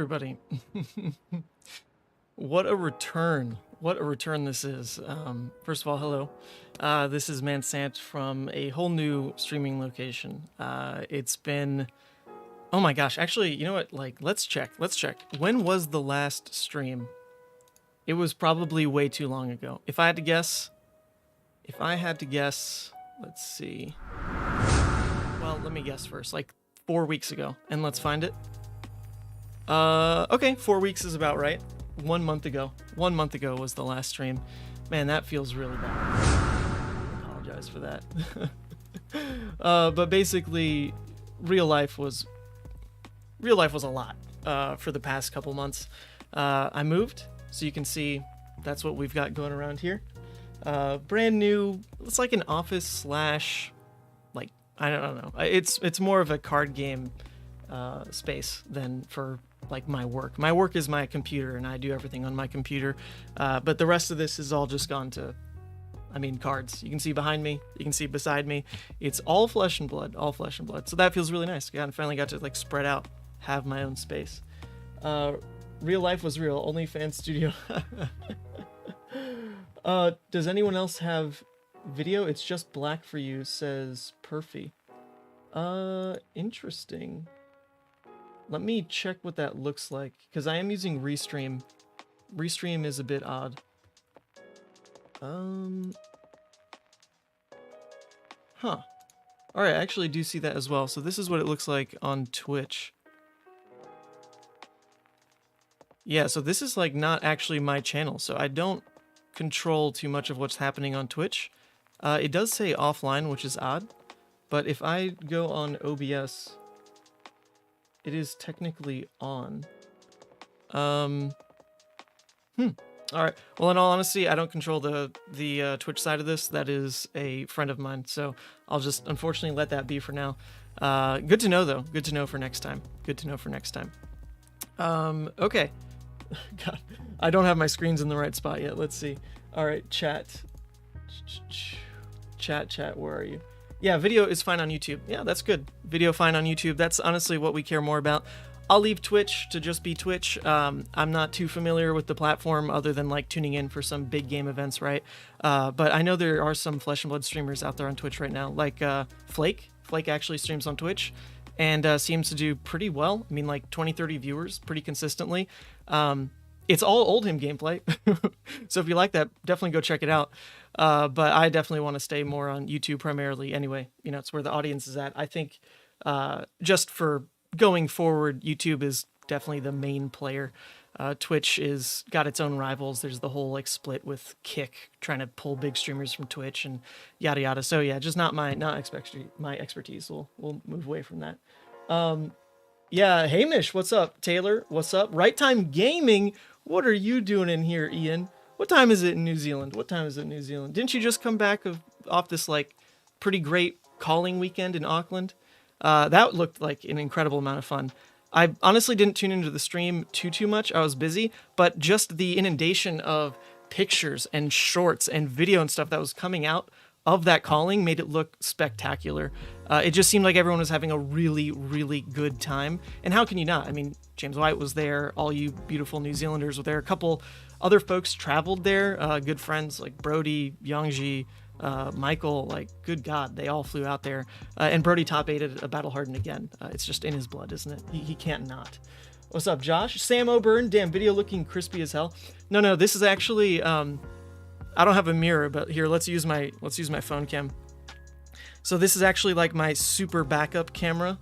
everybody. What a return. What a return this is. First of all, hello. This is Sant from a whole new streaming location. It's been... Oh my gosh, actually, you know what? Like, let's check. When was the last stream? It was probably way too long ago. If I had to guess, let's see. Well, let me guess first. Like 4 weeks ago, and let's find it. Okay, 4 weeks is about right. 1 month ago. 1 month ago was the last stream. Man, that feels really bad. I apologize for that. But basically, real life was a lot for the past couple months. I moved, so you can see that's what we've got going around here. Brand new. It's like an office slash, like, I don't know. It's more of a card game space than for like my work. My work is my computer, and I do everything on my computer. But the rest of this is all just gone to, cards. You can see behind me. You can see beside me. It's all flesh and blood. All flesh and blood. So that feels really nice. I finally got to like spread out, have my own space. Real life was real. OnlyFans studio. Does anyone else have video? It's just black for you, says Perfy. Interesting. Let me check what that looks like, because I am using Restream. Restream is a bit odd. Huh. Alright, I actually do see that as well. So this is what it looks like on Twitch. Yeah, so this is like not actually my channel, so I don't control too much of what's happening on Twitch. It does say offline, which is odd, but if I go on OBS, it is technically on. Alright, well, in all honesty, I don't control the Twitch side of this. That is a friend of mine, so I'll just unfortunately let that be for now. Good to know, though. Good to know for next time. Okay. God, I don't have my screens in the right spot yet. Let's see. Alright, chat, where are you? Yeah, video is fine on YouTube. Yeah, that's good. Video fine on YouTube. That's honestly what we care more about. I'll leave Twitch to just be Twitch. I'm not too familiar with the platform other than like tuning in for some big game events, right? But I know there are some Flesh and Blood streamers out there on Twitch right now, like Flake. Flake actually streams on Twitch and seems to do pretty well. I mean, like 20-30 viewers pretty consistently. It's all Oldhim gameplay, so if you like that, definitely go check it out. But I definitely want to stay more on YouTube primarily anyway. You know, it's where the audience is at. I think just for going forward, YouTube is definitely the main player. Twitch is got its own rivals. There's the whole like split with Kick trying to pull big streamers from Twitch and yada yada. So yeah, just not my expertise. We'll move away from that. Yeah, Hamish, what's up? Taylor, what's up? Right Time Gaming, what are you doing in here, Ian? What time is it in New Zealand? Didn't you just come back off this like pretty great calling weekend in Auckland? That looked like an incredible amount of fun. I honestly didn't tune into the stream too much. I was busy, but just the inundation of pictures and shorts and video and stuff that was coming out of that calling made it look spectacular. It just seemed like everyone was having a really, really good time. And how can you not? I mean, James White was there. All you beautiful New Zealanders were there. A couple other folks traveled there. Good friends like Brody, Yongji, Michael. Like, good God, they all flew out there. And Brody top 8'd a Battle Hardened again. It's just in his blood, isn't it? He can't not. What's up, Josh? Sam O'Byrne. Damn, video looking crispy as hell. No, this is actually... I don't have a mirror, but here, let's use my phone cam. So this is actually like my super backup camera.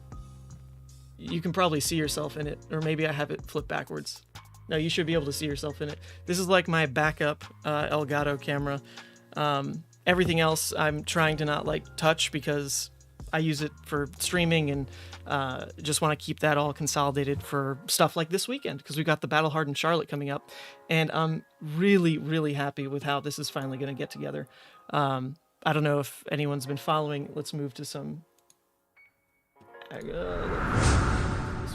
You can probably see yourself in it, or maybe I have it flipped backwards. No, you should be able to see yourself in it. This is like my backup Elgato camera. Everything else I'm trying to not like touch because I use it for streaming and just want to keep that all consolidated for stuff like this weekend because we've got the Battle Hardened Charlotte coming up, and I'm really, really happy with how this is finally going to get together. I don't know if anyone's been following. Let's move to some this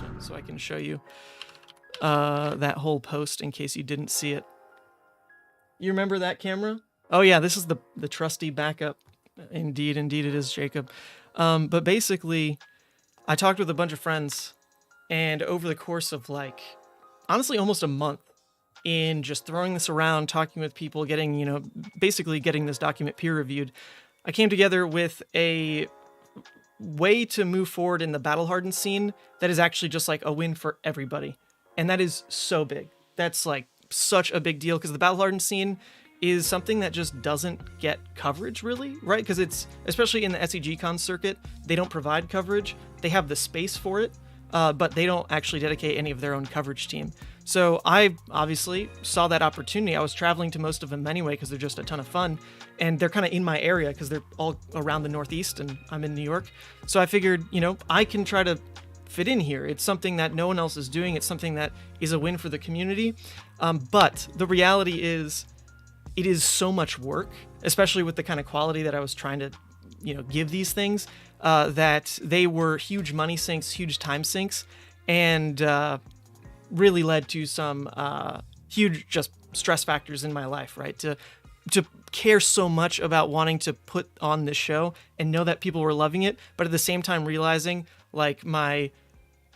one so I can show you that whole post in case you didn't see it. You remember that camera? Oh yeah, this is the trusty backup. Indeed it is, Jacob. But basically, I talked with a bunch of friends, and over the course of like honestly almost a month in just throwing this around, talking with people, getting, basically getting this document peer reviewed. I came together with a way to move forward in the battle hardened scene that is actually just like a win for everybody. And that is so big. That's like such a big deal because the battle hardened scene is something that just doesn't get coverage really, right? Because it's, especially in the SCGCon circuit, they don't provide coverage. They have the space for it, but they don't actually dedicate any of their own coverage team. So I obviously saw that opportunity. I was traveling to most of them anyway because they're just a ton of fun, and they're kind of in my area because they're all around the Northeast and I'm in New York. So I figured, I can try to fit in here. It's something that no one else is doing. It's something that is a win for the community. But the reality is, it is so much work, especially with the kind of quality that I was trying to, give these things, that they were huge money sinks, huge time sinks, and really led to some huge just stress factors in my life, right? To care so much about wanting to put on this show and know that people were loving it, but at the same time realizing like my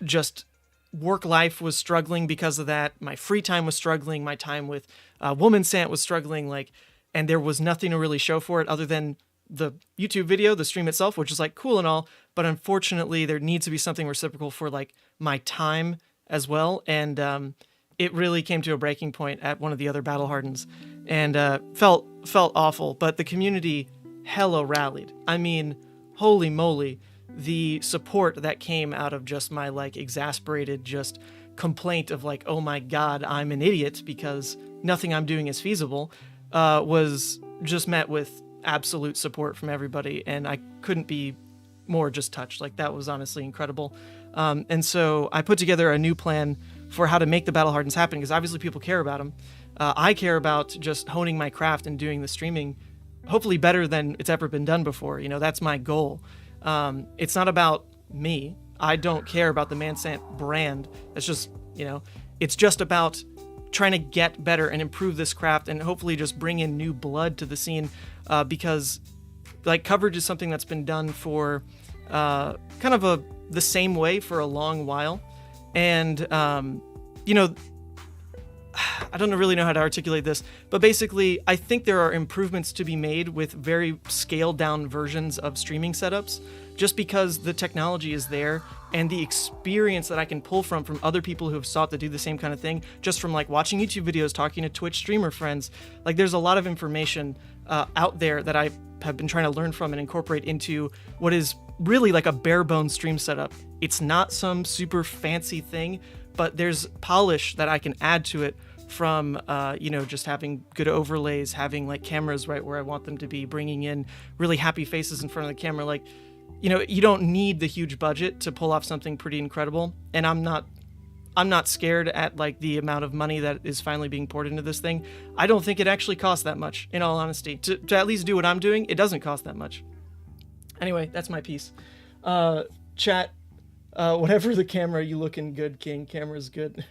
just work life was struggling because of that. My free time was struggling. My time with Woman Sant was struggling, and there was nothing to really show for it other than the YouTube video, the stream itself, which is like cool and all, but unfortunately there needs to be something reciprocal for like my time as well. And it really came to a breaking point at one of the other battle hardens, and felt awful, but the community hella rallied. I mean, holy moly, the support that came out of just my like exasperated just complaint of like, oh my God, I'm an idiot because nothing I'm doing is feasible, was just met with absolute support from everybody. And I couldn't be more just touched. Like, that was honestly incredible. And so I put together a new plan for how to make the battle hardens happen, because obviously people care about them. I care about just honing my craft and doing the streaming hopefully better than it's ever been done before. That's my goal. It's not about me. I don't care about the ManSant brand. It's just, it's just about trying to get better and improve this craft and hopefully just bring in new blood to the scene, because like coverage is something that's been done for kind of the same way for a long while. And, I don't really know how to articulate this, but basically I think there are improvements to be made with very scaled down versions of streaming setups, just because the technology is there and the experience that I can pull from other people who have sought to do the same kind of thing, just from like watching YouTube videos, talking to Twitch streamer friends. Like, there's a lot of information out there that I have been trying to learn from and incorporate into what is really like a bare bones stream setup. It's not some super fancy thing, but there's polish that I can add to it from, just having good overlays, having like cameras right where I want them to be, bringing in really happy faces in front of the camera. Like, you don't need the huge budget to pull off something pretty incredible. And I'm not scared at like the amount of money that is finally being poured into this thing. I don't think it actually costs that much, in all honesty. To at least do what I'm doing, it doesn't cost that much. Anyway, that's my piece. Chat, whatever the camera, you looking good, King. Camera's good.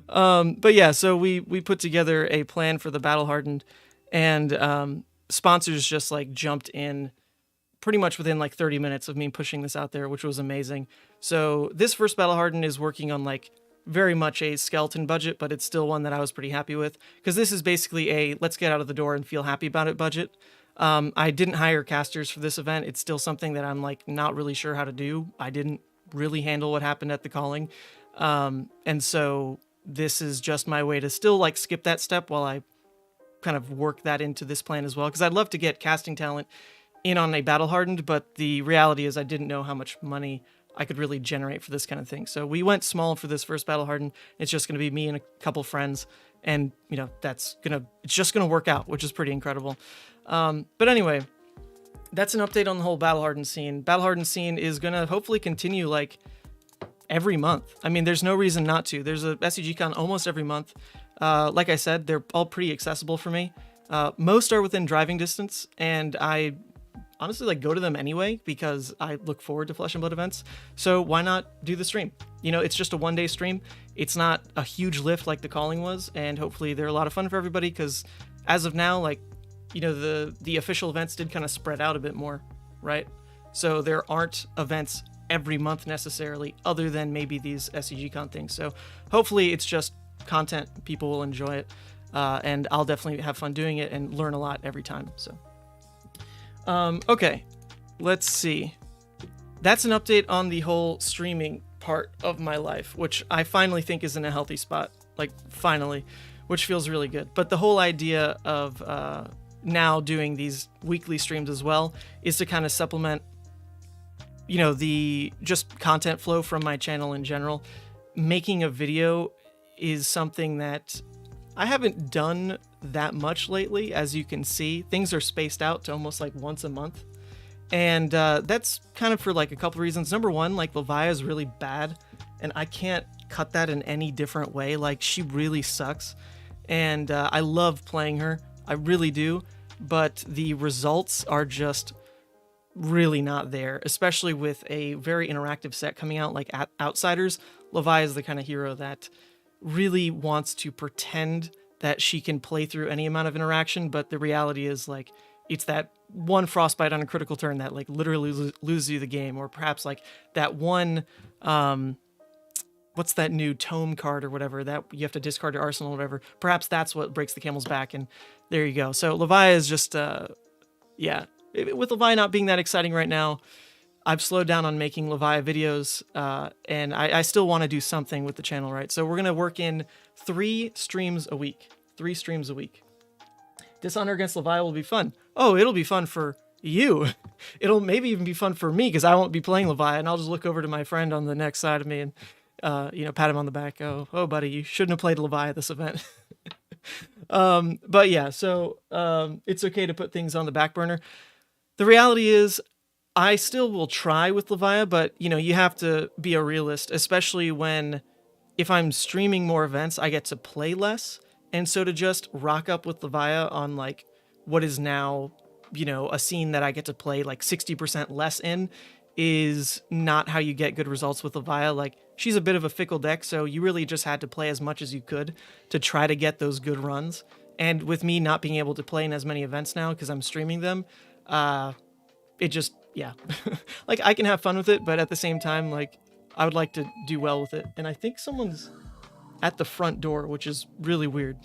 But yeah, so we put together a plan for the battle hardened, and sponsors just like jumped in pretty much within like 30 minutes of me pushing this out there, which was amazing. So this first battle hardened is working on like very much a skeleton budget, but it's still one that I was pretty happy with, because this is basically a let's get out of the door and feel happy about it budget. I didn't hire casters for this event. It's still something that I'm like not really sure how to do. I didn't really handle what happened at the calling. And so this is just my way to still like skip that step while I kind of work that into this plan as well. Because I'd love to get casting talent in on a battle hardened, but the reality is I didn't know how much money I could really generate for this kind of thing. So we went small for this first battle hardened. It's just going to be me and a couple friends, and it's just going to work out, which is pretty incredible. But anyway, that's an update on the whole battle hardened scene. Battle hardened scene is going to hopefully continue like every month. I mean, there's no reason not to. There's a SCGCon almost every month. Like I said, they're all pretty accessible for me. Most are within driving distance, and I honestly like go to them anyway because I look forward to Flesh and Blood events. So why not do the stream? It's just a one-day stream. It's not a huge lift like the calling was, and hopefully they're a lot of fun for everybody, because as of now, like, the official events did kind of spread out a bit more, right? So there aren't events every month necessarily, other than maybe these SCGCon things. So hopefully it's just content, people will enjoy it, and I'll definitely have fun doing it and learn a lot every time. So okay, let's see. That's an update on the whole streaming part of my life, which I finally think is in a healthy spot, like finally, which feels really good. But the whole idea of now doing these weekly streams as well is to kind of supplement, you know, the just content flow from my channel in general. Making a video is something that I haven't done that much lately. As you can see, things are spaced out to almost like once a month. And that's kind of for like a couple reasons. Number one, like Levia is really bad and I can't cut that in any different way. Like she really sucks. And I love playing her. I really do. But the results are just really not there, especially with a very interactive set coming out like Outsiders. Levia is the kind of hero that really wants to pretend that she can play through any amount of interaction, but the reality is like it's that one frostbite on a critical turn that like literally loses you the game, or perhaps like that one what's that new tome card or whatever that you have to discard your arsenal or whatever. Perhaps that's what breaks the camel's back, and there you go. So Levia is just yeah, with Levia not being that exciting right now, I've slowed down on making Levia videos, and I still want to do something with the channel, right? So we're going to work in 3 streams a week. 3 streams a week. Dishonor against Levia will be fun. Oh, it'll be fun for you. It'll maybe even be fun for me because I won't be playing Levia, and I'll just look over to my friend on the next side of me and, you know, pat him on the back. Oh, buddy, you shouldn't have played Levia at this event. But yeah, so it's okay to put things on the back burner. The reality is, I still will try with Levia, but you know, you have to be a realist, especially when if I'm streaming more events, I get to play less. And so to just rock up with Levia on like what is now, you know, a scene that I get to play like 60% less in is not how you get good results with Levia. Like she's a bit of a fickle deck, so you really just had to play as much as you could to try to get those good runs. And with me not being able to play in as many events now because I'm streaming them, it just, yeah, like I can have fun with it, but at the same time, like I would like to do well with it. And I think someone's at the front door, which is really weird.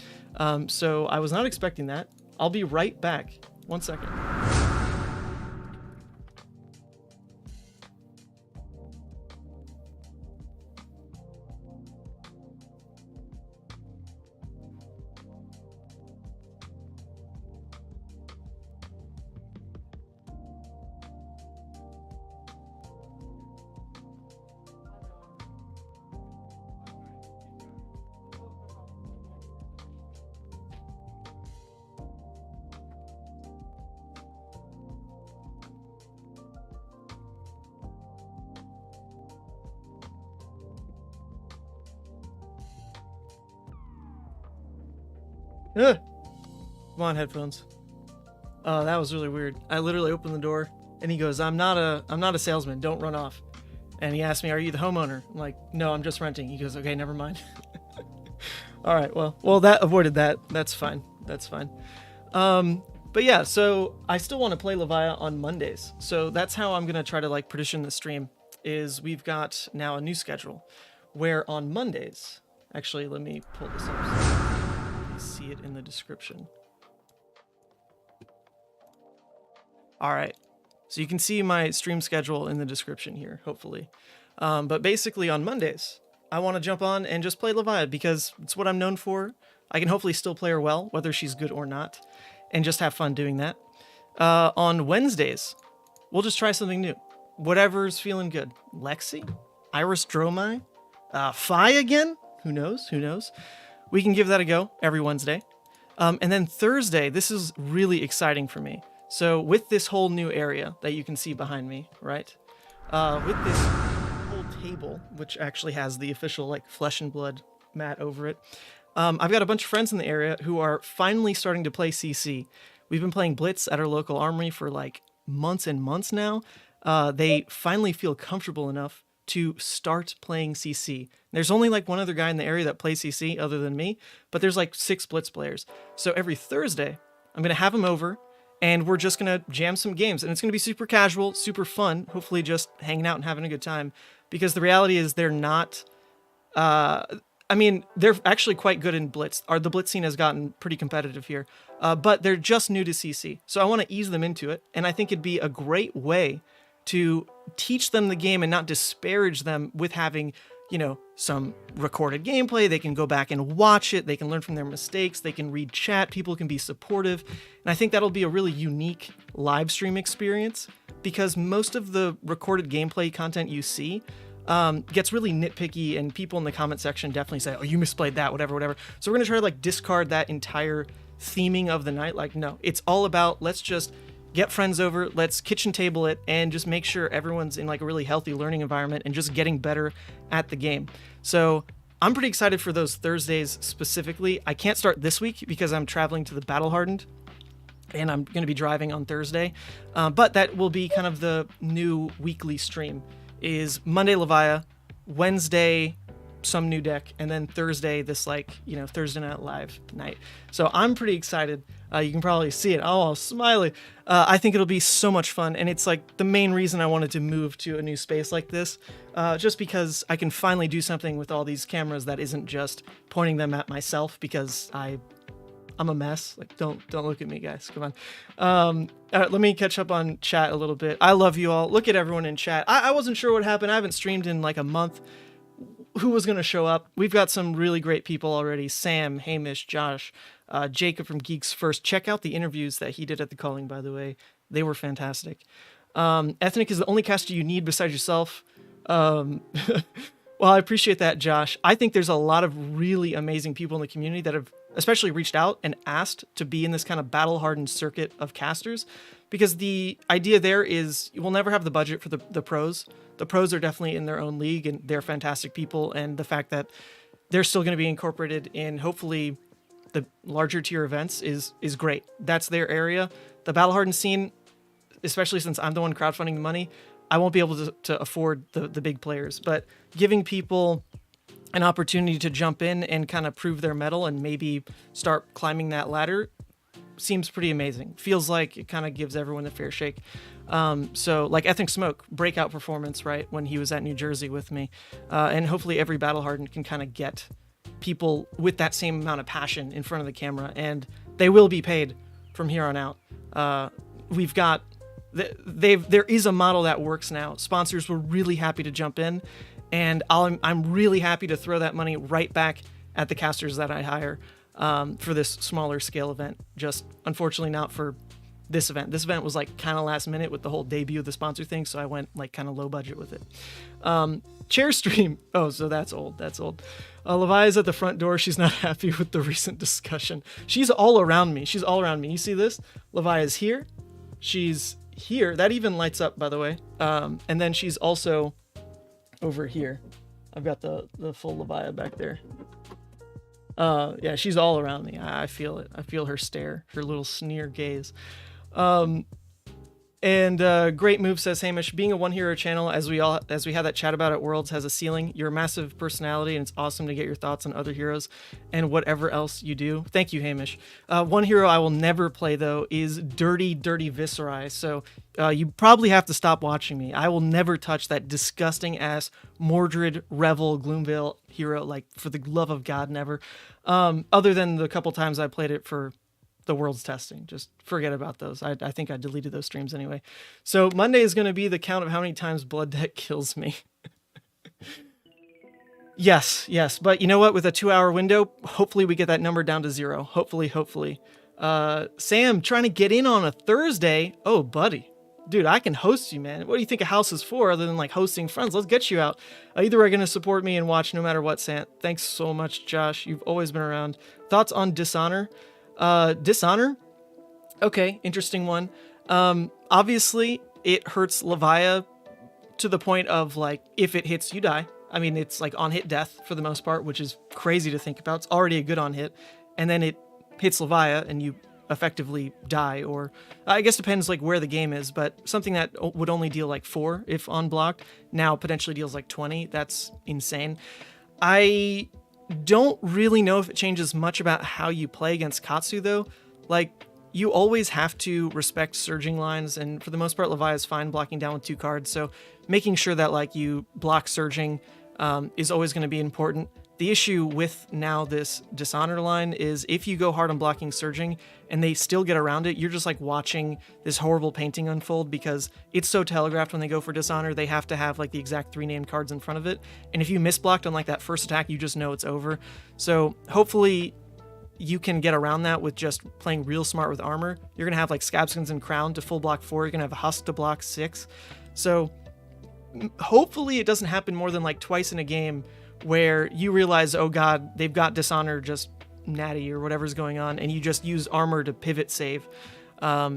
So I was not expecting that. I'll be right back. 1 second. Ugh. Come on, headphones. Oh, that was really weird. I literally opened the door and he goes, I'm not a salesman, don't run off. And he asked me, are you the homeowner? I'm like, no, I'm just renting. He goes, okay, never mind. All right, well, that avoided that. That's fine. That's fine. But yeah, so I still want to play Levia on Mondays. So that's how I'm going to try to like partition the stream, is we've got now a new schedule where on Mondays, actually, let me pull this up so you see it in the description. All right, so you can see my stream schedule in the description here, hopefully. But basically on Mondays, I want to jump on and just play Levia because it's what I'm known for. I can hopefully still play her well, whether she's good or not, and just have fun doing that. On Wednesdays, we'll just try something new. Whatever's feeling good. Lexi? Iris Dromai? Fi again? Who knows? Who knows? We can give that a go every Wednesday. And then Thursday, this is really exciting for me. So with this whole new area that you can see behind me, right? With this whole table, which actually has the official like flesh and blood mat over it, I've got a bunch of friends in the area who are finally starting to play CC. We've been playing Blitz at our local armory for like months and months now. They finally feel comfortable enough to start playing CC. There's only like one other guy in the area that plays CC other than me, but there's like 6 Blitz players. So every Thursday, I'm going to have them over and we're just going to jam some games. And it's going to be super casual, super fun, hopefully just hanging out and having a good time. Because the reality is they're not... they're actually quite good in Blitz. The Blitz scene has gotten pretty competitive here. But they're just new to CC. So I want to ease them into it. And I think it'd be a great way to teach them the game and not disparage them with having, some recorded gameplay. They can go back and watch it. They can learn from their mistakes. They can read chat. People can be supportive. And I think that'll be a really unique live stream experience, because most of the recorded gameplay content you see gets really nitpicky, and people in the comment section definitely say, oh, you misplayed that, whatever. So we're going to try to discard that entire theming of the night. No, it's all about, let's just get friends over, let's kitchen table it, and just make sure everyone's in a really healthy learning environment and just getting better at the game. So I'm pretty excited for those Thursdays specifically. I can't start this week because I'm traveling to the Battle Hardened, and I'm going to be driving on Thursday. But that will be kind of the new weekly stream, is Monday Levia, Wednesday some new deck, and then Thursday this Thursday Night Live night. So I'm pretty excited. You can probably see it. Oh, smiley. I think it'll be so much fun, and it's the main reason I wanted to move to a new space like this, just because I can finally do something with all these cameras that isn't just pointing them at myself, because I'm a mess. Don't look at me, guys. Come on. All right, let me catch up on chat a little bit. I love you all. Look at everyone in chat. I wasn't sure what happened. I haven't streamed in a month. Who was going to show up? We've got some really great people already. Sam, Hamish, Josh, Jacob from Geeks First. Check out the interviews that he did at the Calling, by the way. They were fantastic. Ethnic is the only caster you need besides yourself. Well, I appreciate that, Josh. I think there's a lot of really amazing people in the community that have especially reached out and asked to be in this kind of battle-hardened circuit of casters, because the idea there is we'll never have the budget for the pros. The pros are definitely in their own league, and they're fantastic people, and the fact that they're still going to be incorporated in, hopefully, the larger tier events is great. That's their area. The battle-hardened scene, especially since I'm the one crowdfunding the money, I won't be able to afford the big players, but giving people an opportunity to jump in and kind of prove their mettle and maybe start climbing that ladder seems pretty amazing. Feels like it kind of gives everyone a fair shake. So Ethnic Smoke, breakout performance, right, when he was at New Jersey with me. And hopefully every Battle Hardened can kind of get people with that same amount of passion in front of the camera, and they will be paid from here on out. We've got... there is a model that works now. Sponsors were really happy to jump in, and I'm really happy to throw that money right back at the casters that I hire for this smaller scale event. Just unfortunately not for this event. This event was kind of last minute with the whole debut of the sponsor thing, so I went kind of low budget with it. Chair stream. Oh, so that's old. Levia's at the front door. She's not happy with the recent discussion. She's all around me. You see this? Levia's here. She's here. That even lights up, by the way. And then she's also over here. I've got the full Levia back there. Yeah, she's all around me. I feel it. I feel her stare, her little sneer gaze. Great move, says Hamish. Being a one hero channel, as we had that chat about at Worlds, has a ceiling. You're a massive personality, and it's awesome to get your thoughts on other heroes and whatever else you do. Thank you, Hamish. One hero I will never play, though, is Dirty Viscerai. So you probably have to stop watching me. I will never touch that disgusting ass Mordred, Revel, Gloomvale hero. For the love of God, never. Other than the couple times I played it for the World's testing. Just forget about those. I think I deleted those streams anyway. So Monday is going to be the count of how many times Blood Deck kills me. Yes. But you know what? With a 2-hour window, hopefully we get that number down to 0. Hopefully. Sam, trying to get in on a Thursday. Oh, buddy. Dude, I can host you, man. What do you think a house is for other than hosting friends? Let's get you out. Either way, going to support me and watch no matter what, Sant. Thanks so much, Josh. You've always been around. Thoughts on Dishonor? Dishonor? Okay, interesting one. Obviously, it hurts Levia to the point of, if it hits, you die. I mean, it's, on-hit death for the most part, which is crazy to think about. It's already a good on-hit. And then it hits Levia, and you effectively die, or... I guess depends, where the game is, but something that would only deal, 4 if unblocked, now potentially deals, 20. That's insane. I don't really know if it changes much about how you play against Katsu, though. you always have to respect surging lines, and for the most part, Levia is fine blocking down with 2 cards, so making sure that like you block surging is always going to be important. The issue with now this Dishonor line is if you go hard on blocking surging and they still get around it, you're just like watching this horrible painting unfold because it's so telegraphed when they go for Dishonor, they have to have like the exact 3 named cards in front of it. And if you misblocked on like that first attack, you just know it's over. So hopefully you can get around that with just playing real smart with armor. You're going to have like Scabskins and Crown to full block 4. You're going to have a Husk to block 6. So hopefully it doesn't happen more than like twice in a game where you realize, oh god, they've got Dishonor just natty or whatever's going on, and you just use armor to pivot save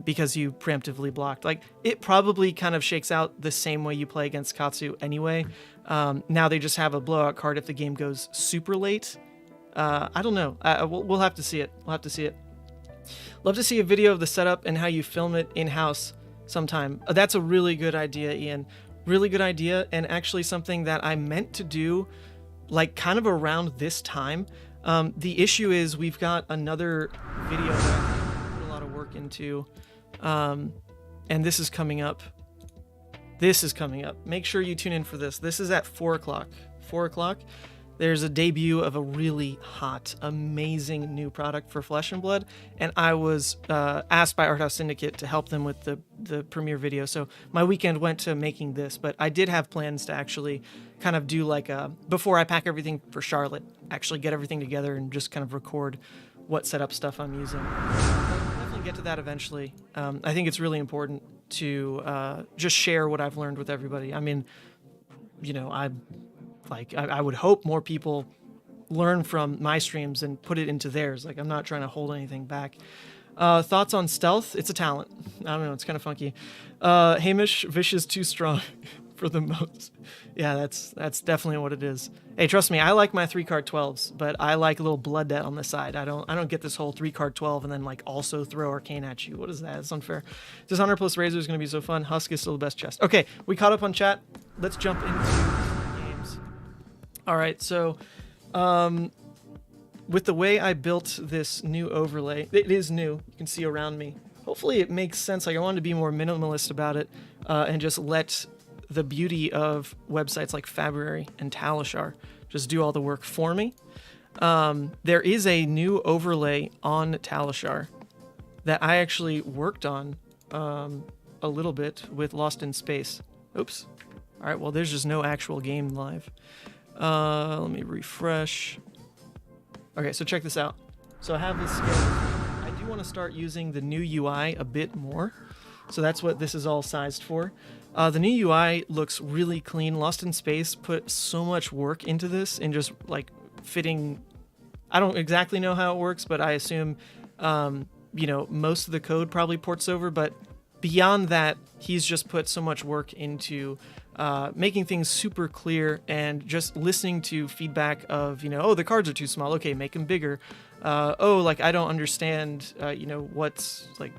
because you preemptively blocked. Like, it probably kind of shakes out the same way you play against Katsu anyway. Now they just have a blowout card if the game goes super late. I don't know. We'll have to see it. We'll have to see it. Love to see a video of the setup and how you film it in-house sometime. That's a really good idea, Ian. Really good idea, and actually something that I meant to do like kind of around this time. The issue is we've got another video that I put a lot of work into, and this is coming up. This is coming up. Make sure you tune in for this. This is at 4 o'clock. 4 o'clock. There's a debut of a really hot, amazing new product for Flesh and Blood, and I was asked by Art House Syndicate to help them with the premiere video, so my weekend went to making this, but I did have plans to actually kind of do like a, before I pack everything for Charlotte, actually get everything together and just kind of record what setup stuff I'm using. I'll definitely get to that eventually. I think it's really important to just share what I've learned with everybody. I mean, you know, I would hope more people learn from my streams and put it into theirs. Like, I'm not trying to hold anything back. Thoughts on stealth? It's a talent. I don't know. It's kind of funky. Hamish, Vish is too strong for the most. Yeah, that's definitely what it is. Hey, trust me, I like my 3-card 12s, but I like a little blood debt on the side. I don't get this whole 3-card 12 and then like also throw Arcane at you. What is that? It's unfair. Dishonor plus Razor is going to be so fun. Husk is still the best chest. Okay, we caught up on chat. Let's jump into games. All right, so with the way I built this new overlay, it is new. You can see around me. Hopefully it makes sense. Like, I wanted to be more minimalist about it and just let the beauty of websites like Fabrary and Talishar just do all the work for me. There is a new overlay on Talishar that I actually worked on a little bit with Lost in Space. Oops. All right, well, there's just no actual game live. Let me refresh. Okay, so check this out. So I have this schedule. I do want to start using the new UI a bit more. So that's what this is all sized for. The new UI looks really clean. Lost in Space put so much work into this and just like fitting. I don't exactly know how it works, but I assume, you know, most of the code probably ports over. But beyond that, he's just put so much work into making things super clear and just listening to feedback of, you know, oh, the cards are too small. Okay, make them bigger. Oh, like, I don't understand, you know, what's like,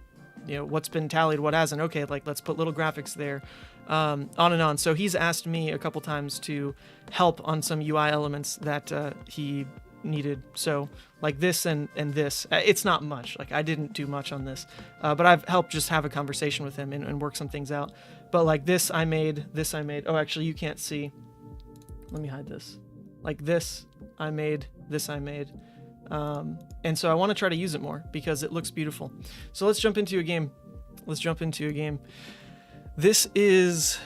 you know, what's been tallied, what hasn't. Okay, like, let's put little graphics there, on and on. So he's asked me a couple times to help on some UI elements that he needed. So like this and this, it's not much. Like, I didn't do much on this, but I've helped just have a conversation with him and work some things out. But like this I made. Oh, actually, you can't see. Let me hide this. Like this I made. And so I want to try to use it more because it looks beautiful. So let's jump into a game. This is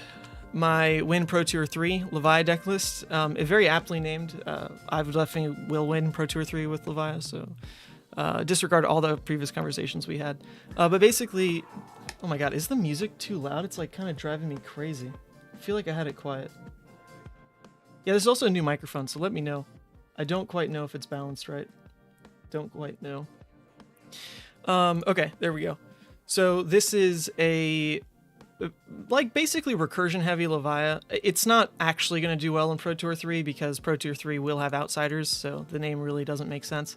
my Win Pro Tour 3 Levia deck list. Very aptly named. I definitely will win Pro Tour 3 with Levia, so disregard all the previous conversations we had. But basically, oh my god, is the music too loud? It's like kind of driving me crazy. I feel like I had it quiet. Yeah, there's also a new microphone, so let me know. I don't quite know if it's balanced right. Don't quite know. Okay, there we go. So this is a like basically recursion heavy Levia. It's not actually going to do well in Pro Tour 3 because Pro Tour 3 will have outsiders, so the name really doesn't make sense.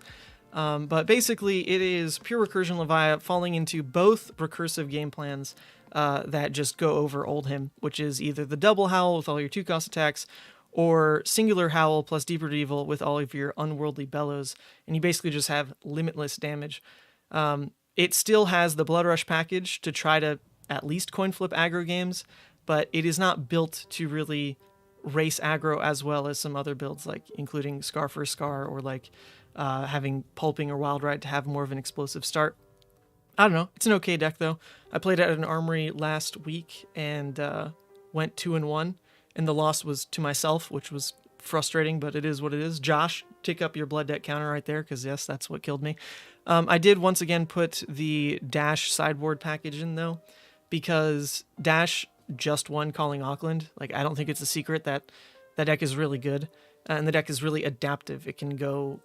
But basically it is pure recursion Levia falling into both recursive game plans that just go over Oldhim, which is either the double howl with all your 2-cost attacks, or singular howl plus deeper evil with all of your unworldly bellows, and you basically just have limitless damage. It still has the Blood Rush package to try to at least coin flip aggro games, but it is not built to really race aggro as well as some other builds, like including Scar for Scar or like having Pulping or Wild Ride to have more of an explosive start. I don't know. It's an okay deck though. I played it at an armory last week and went 2-1, and the loss was to myself, which was frustrating, but it is what it is. Josh, tick up your blood debt counter right there, because yes, that's what killed me. I did once again put the Dash sideboard package in though, because Dash just won Calling Auckland. Like, I don't think it's a secret that that deck is really good, and the deck is really adaptive. It can go,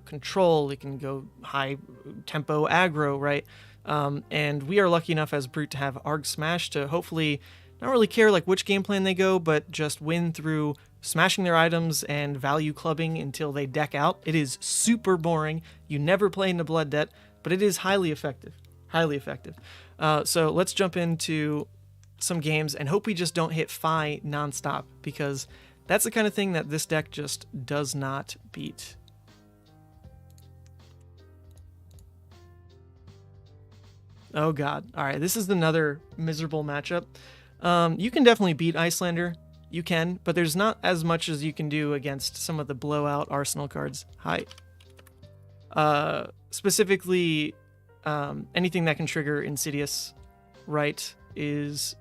control. It can go high tempo aggro, right? And we are lucky enough as Brute to have Arg Smash to hopefully not really care like which game plan they go, but just win through smashing their items and value clubbing until they deck out. It is super boring. You never play into Blood Debt, but it is highly effective. Highly effective. So let's jump into some games and hope we just don't hit Fi nonstop, because that's the kind of thing that this deck just does not beat. Oh god. Alright, this is another miserable matchup. You can definitely beat Iyslander. You can, but there's not as much as you can do against some of the blowout Arsenal cards. Hi. Specifically, anything that can trigger Insidious, right, is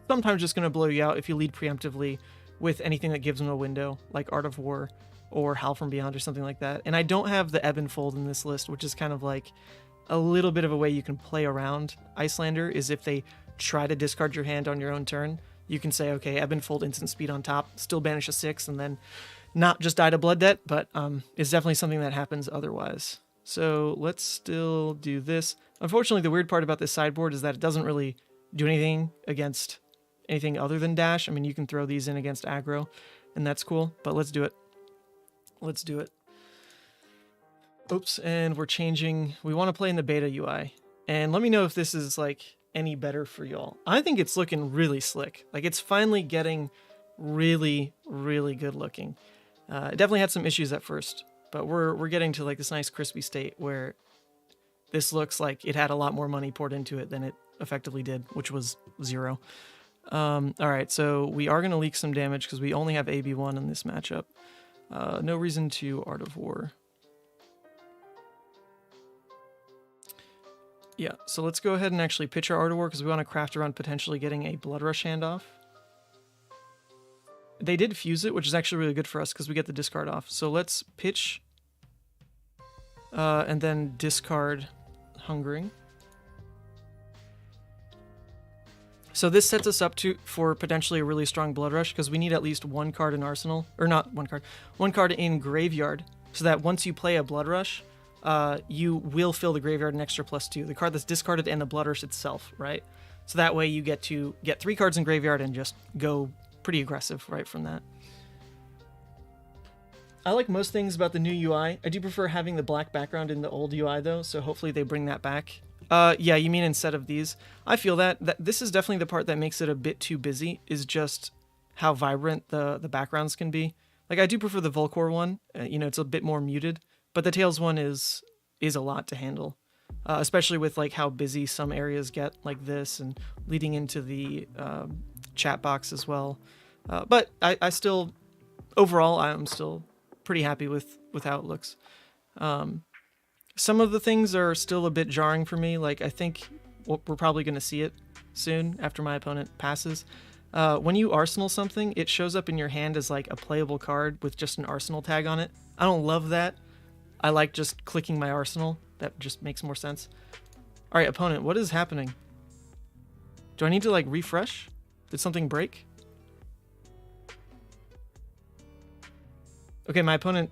sometimes just going to blow you out if you lead preemptively with anything that gives them a window, like Art of War or Howl from Beyond or something like that. And I don't have the Ebb and Fold in this list, which is kind of like a little bit of a way you can play around Iyslander, is if they try to discard your hand on your own turn, you can say, okay, Ebb and Fold instant speed on top, still banish a 6, and then not just die to Blood Debt, but it's definitely something that happens otherwise. So let's still do this. Unfortunately, the weird part about this sideboard is that it doesn't really do anything against anything other than Dash. I mean, you can throw these in against aggro, and that's cool, but let's do it. Let's do it. Oops, and we're changing. We want to play in the beta UI. And let me know if this is like any better for y'all. I think it's looking really slick. Like, it's finally getting really, really good looking. It definitely had some issues at first, but we're getting to like this nice crispy state where this looks like it had a lot more money poured into it than it effectively did, which was 0. All right, so we are going to leak some damage because we only have AB1 in this matchup. No reason to Art of War. Yeah, so let's go ahead and actually pitch our Art of War because we want to craft around potentially getting a Blood Rush handoff. They did fuse it, which is actually really good for us because we get the discard off. So let's pitch and then discard Hungering. So this sets us up for potentially a really strong Blood Rush because we need at least one card in Arsenal, or not one card, one card in Graveyard, so that once you play a Blood Rush, you will fill the graveyard an extra +2, the card that's discarded and the Blood Rush itself, right? So that way you get to get 3 cards in graveyard and just go pretty aggressive right from that. I like most things about the new UI. I do prefer having the black background in the old UI though, so hopefully they bring that back. Yeah, you mean instead of these? I feel that this is definitely the part that makes it a bit too busy, is just how vibrant the backgrounds can be. Like, I do prefer the Volcor one, it's a bit more muted, but the Tails one is a lot to handle, especially with like how busy some areas get like this and leading into the chat box as well. But I still, overall, I'm still pretty happy with how it looks. Some of the things are still a bit jarring for me. Like, I think we're probably going to see it soon after my opponent passes. When you Arsenal something, it shows up in your hand as like a playable card with just an Arsenal tag on it. I don't love that. I like just clicking my Arsenal. That just makes more sense. All right, opponent, what is happening? Do I need to like refresh? Did something break? Okay, my opponent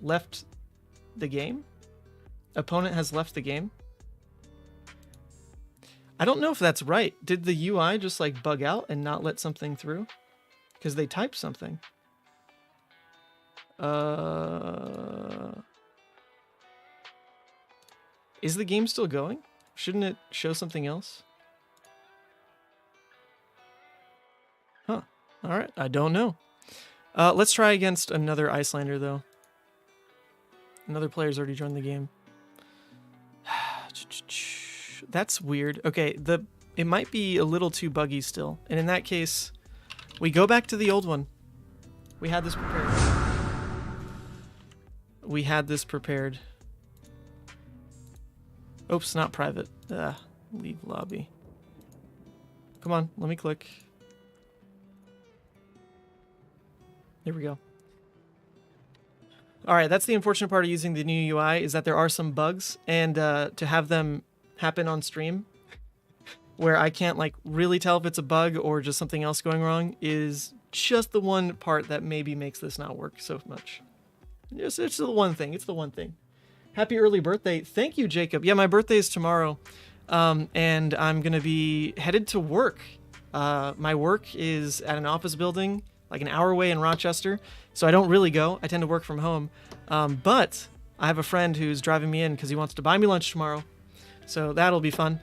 left the game. Opponent has left the game. I don't know if that's right. Did the UI just like bug out and not let something through? Because they typed something. Is the game still going? Shouldn't it show something else? Huh. Alright, I don't know. Let's try against another Iyslander, though. Another player's already joined the game. That's weird. Okay, it might be a little too buggy still. And in that case, we go back to the old one. We had this prepared. We had this prepared. Oops, not private. Leave lobby. Come on, let me click. There we go. All right, that's the unfortunate part of using the new UI, is that there are some bugs, and to have them happen on stream where I can't like really tell if it's a bug or just something else going wrong is just the one part that maybe makes this not work so much. It's the one thing. It's the one thing. Happy early birthday. Thank you, Jacob. Yeah, my birthday is tomorrow, and I'm going to be headed to work. My work is at an office building like an hour away in Rochester, so I don't really go. I tend to work from home, but I have a friend who's driving me in because he wants to buy me lunch tomorrow, so that'll be fun.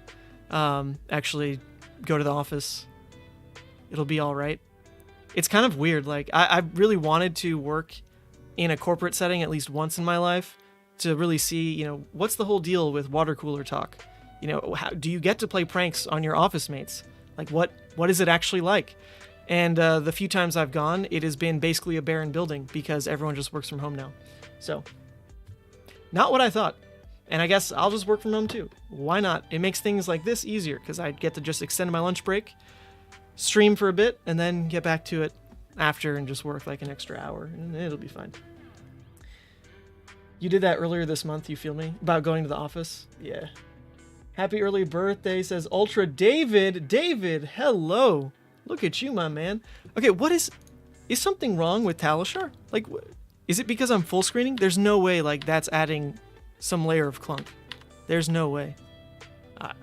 Actually go to the office. It'll be all right. It's kind of weird. Like I really wanted to work in a corporate setting at least once in my life to really see, you know, what's the whole deal with water cooler talk? You know, how do you get to play pranks on your office mates? Like what is it actually like? And the few times I've gone, it has been basically a barren building because everyone just works from home now. So, not what I thought. And I guess I'll just work from home too. Why not? It makes things like this easier because I get to just extend my lunch break, stream for a bit, and then get back to it after and just work like an extra hour, and it'll be fine. You did that earlier this month, you feel me? About going to the office? Yeah. Happy early birthday, says Ultra David. David, hello. Look at you, my man. Okay, what is something wrong with Talishar? Like, is it because I'm full screening? There's no way, like, that's adding some layer of clunk. There's no way. I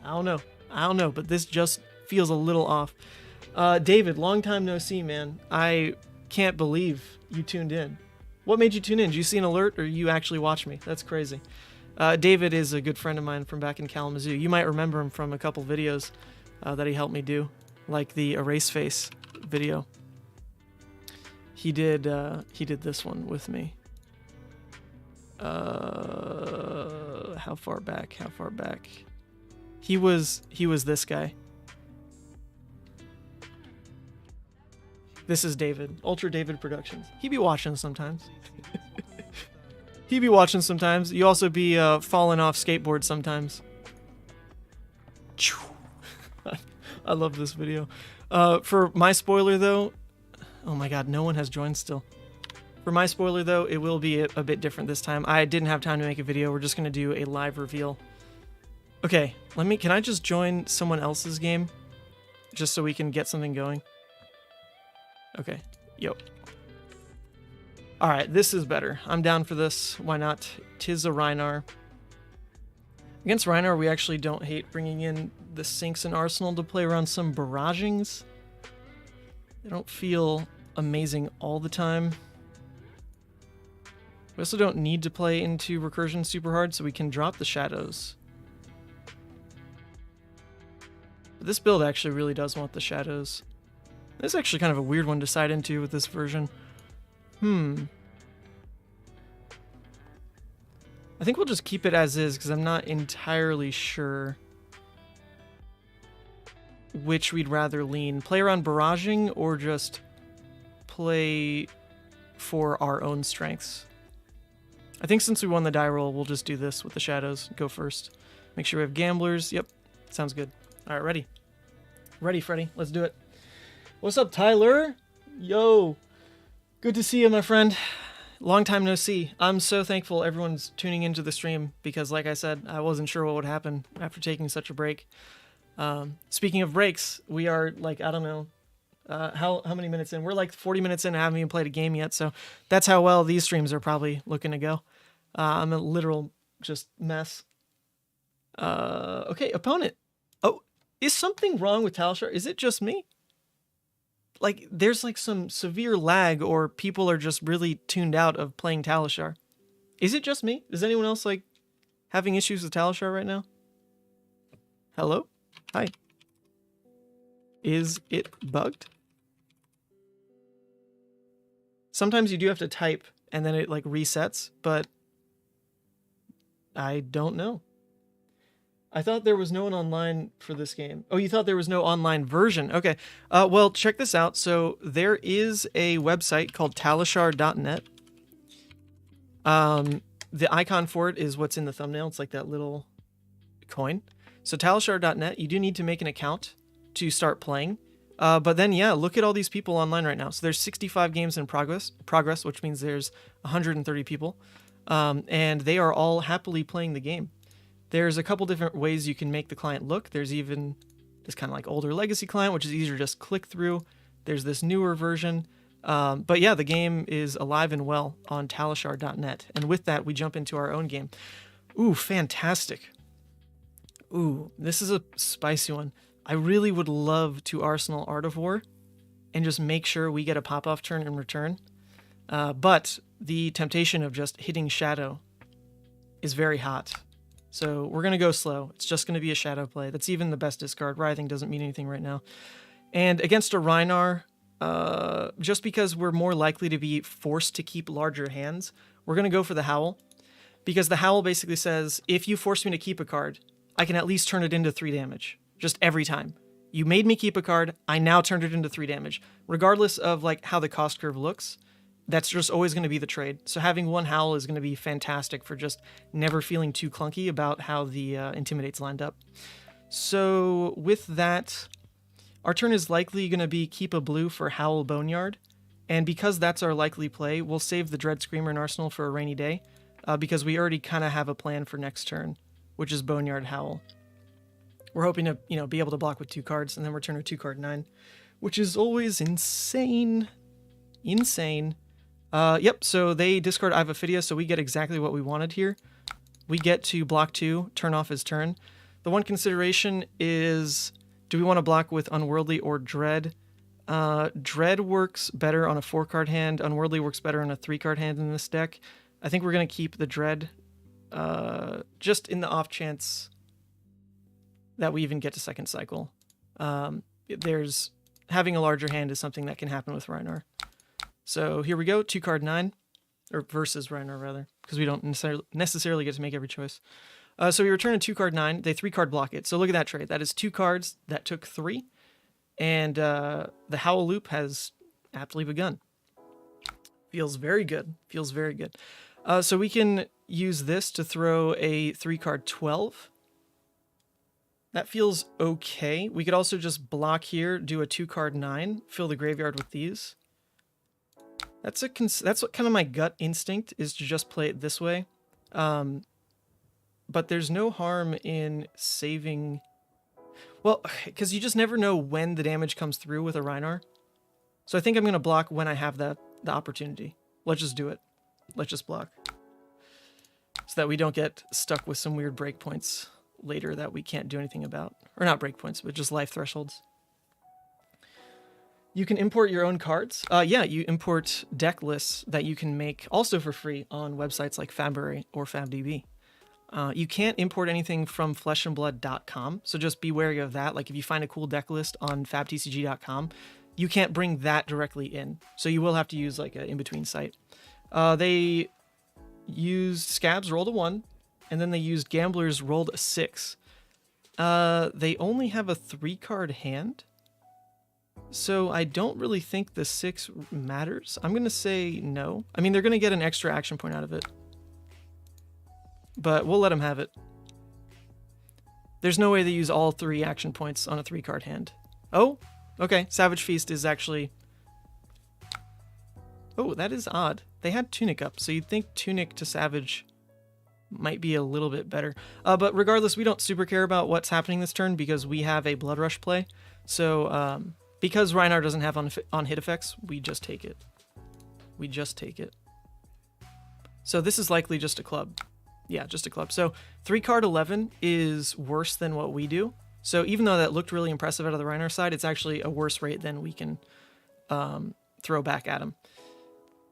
don't know. I don't know, but this just feels a little off. David, long time no see, man. I can't believe you tuned in. What made you tune in? Did you see an alert or you actually watched me? That's crazy. David is a good friend of mine from back in Kalamazoo. You might remember him from a couple videos that he helped me do, like the Erase Face video. He did this one with me. How far back? How far back? He was this guy. This is David, Ultra David Productions. He be watching sometimes. He be watching sometimes. You also be falling off skateboards sometimes. I love this video. For my spoiler though, oh my god, no one has joined still. For my spoiler though, it will be a bit different this time. I didn't have time to make a video. We're just gonna do a live reveal. Okay, can I just join someone else's game? Just so we can get something going. Okay, yo. Alright, this is better. I'm down for this. Why not? 'Tis a Rhinar. Against Rhinar, we actually don't hate bringing in the Sinks and Arsenal to play around some barragings. They don't feel amazing all the time. We also don't need to play into Recursion super hard, so we can drop the shadows. But this build actually really does want the shadows. This is actually kind of a weird one to side into with this version. I think we'll just keep it as is because I'm not entirely sure which we'd rather lean. Play around barraging or just play for our own strengths. I think since we won the die roll, we'll just do this with the shadows. Go first. Make sure we have gamblers. Yep, sounds good. All right, ready. Ready, Freddy. Let's do it. What's up, Tyler? Yo. Good to see you, my friend. Long time no see. I'm so thankful everyone's tuning into the stream because, like I said, I wasn't sure what would happen after taking such a break. Speaking of breaks, we are like, I don't know, how many minutes in? We're like 40 minutes in and haven't even played a game yet, so that's how well these streams are probably looking to go. I'm a literal just mess. Okay, opponent. Oh, is something wrong with Talishar? Is it just me? Like, there's like some severe lag or people are just really tuned out of playing Talishar. Is it just me? Is anyone else like having issues with Talishar right now? Hello? Hi. Is it bugged? Sometimes you do have to type and then it like resets, but I don't know. I thought there was no one online for this game. Oh, you thought there was no online version. Okay. Well, check this out. So there is a website called talishar.net. The icon for it is what's in the thumbnail. It's like that little coin. So talishar.net, you do need to make an account to start playing. But then, yeah, look at all these people online right now. So there's 65 games in progress, which means there's 130 people. And they are all happily playing the game. There's a couple different ways you can make the client look. There's even this kind of like older legacy client, which is easier to just click through. There's this newer version. But yeah, the game is alive and well on talishar.net. And with that, we jump into our own game. Ooh, fantastic. Ooh, this is a spicy one. I really would love to Arsenal Art of War and just make sure we get a pop-off turn in return. But the temptation of just hitting Shadow is very hot. So we're going to go slow. It's just going to be a Shadow play. That's even the best discard. Writhing doesn't mean anything right now. And against a Rhinar, just because we're more likely to be forced to keep larger hands, we're going to go for the Howl. Because the Howl basically says, if you force me to keep a card, I can at least turn it into 3 damage. Just every time. You made me keep a card, I now turned it into 3 damage. Regardless of like how the cost curve looks, that's just always going to be the trade. So having one Howl is going to be fantastic for just never feeling too clunky about how the Intimidate's lined up. So with that, our turn is likely going to be keep a blue for Howl Boneyard. And because that's our likely play, we'll save the Dread Screamer in Arsenal for a rainy day. Because we already kind of have a plan for next turn, which is Boneyard Howl. We're hoping to, be able to block with 2 cards and then return a 2-card 9, which is always insane. Insane. Yep, so they discard Eye of Ophidia, so we get exactly what we wanted here. We get to block 2, turn off his turn. The one consideration is, do we want to block with Unworldly or Dread? Dread works better on a 4-card hand. Unworldly works better on a 3-card hand in this deck. I think we're going to keep the Dread, just in the off chance that we even get to second cycle. Having a larger hand is something that can happen with Rhinar. So here we go, 2-card 9, or versus Rhinar rather, because we don't necessarily get to make every choice. So we return a 2-card 9, they 3-card block it. So look at that trade. That is 2 cards that took 3, and the Howl loop has aptly begun. Feels very good. Feels very good. So we can use this to throw a 3-card 12. That feels okay. We could also just block here, do a 2-card 9, fill the graveyard with these. That's what kind of my gut instinct is, to just play it this way. But there's no harm in saving. Well, because you just never know when the damage comes through with a Rhinar. So I think I'm going to block when I have the opportunity. Let's just do it. Let's just block. So that we don't get stuck with some weird breakpoints later that we can't do anything about. Or not breakpoints, but just life thresholds. You can import your own cards. Yeah, you import deck lists that you can make also for free on websites like Fabberry or FabDB. You can't import anything from fleshandblood.com, so just be wary of that. Like if you find a cool deck list on fabtcg.com, you can't bring that directly in. So you will have to use like an in-between site. They used Scabs, rolled a 1, and then they used Gamblers, rolled a 6. They only have a 3-card hand. So I don't really think the 6 matters. I'm going to say no. I mean, they're going to get an extra action point out of it. But we'll let them have it. There's no way they use all 3 action points on a 3-card hand. Oh, okay. Savage Feast is actually... Oh, that is odd. They had Tunic up, so you'd think Tunic to Savage might be a little bit better. But regardless, we don't super care about what's happening this turn because we have a Blood Rush play. So, because Rhinar doesn't have on hit effects, we just take it. We just take it. So this is likely just a club. Yeah, just a club. So 3-card 11 is worse than what we do. So even though that looked really impressive out of the Rhinar side, it's actually a worse rate than we can throw back at him.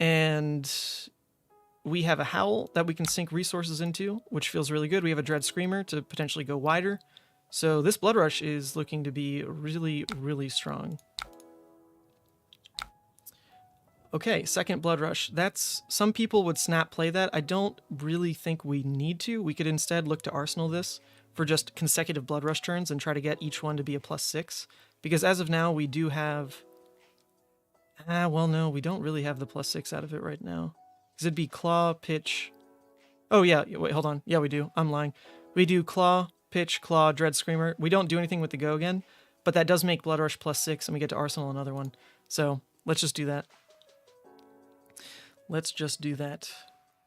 And we have a Howl that we can sink resources into, which feels really good. We have a Dread Screamer to potentially go wider. So this Blood Rush is looking to be really, really strong. Okay, second Blood Rush. Some people would snap play that. I don't really think we need to. We could instead look to Arsenal this for just consecutive Blood Rush turns and try to get each one to be a +6. Because as of now, we do have... well, no, we don't really have the +6 out of it right now. Because it'd be Claw, Pitch... Oh, yeah, wait, hold on. Yeah, we do. I'm lying. We do Claw, Pitch, Claw, Dread Screamer. We don't do anything with the Go again, but that does make Blood Rush +6, and we get to Arsenal another one. So, let's just do that. Let's just do that.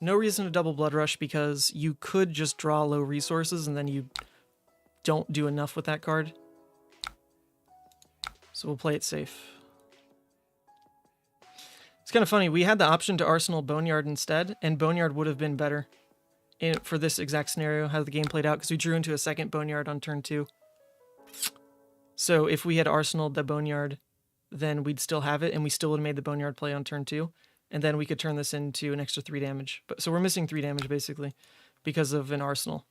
No reason to double Blood Rush because you could just draw low resources and then you don't do enough with that card. So we'll play it safe. It's kind of funny. We had the option to Arsenal Boneyard instead, and Boneyard would have been better for this exact scenario, how the game played out, because we drew into a second Boneyard on turn 2. So if we had Arsenal the Boneyard, then we'd still have it, and we still would have made the Boneyard play on turn 2. And then we could turn this into an extra 3 damage. So we're missing 3 damage, basically, because of an Arsenal.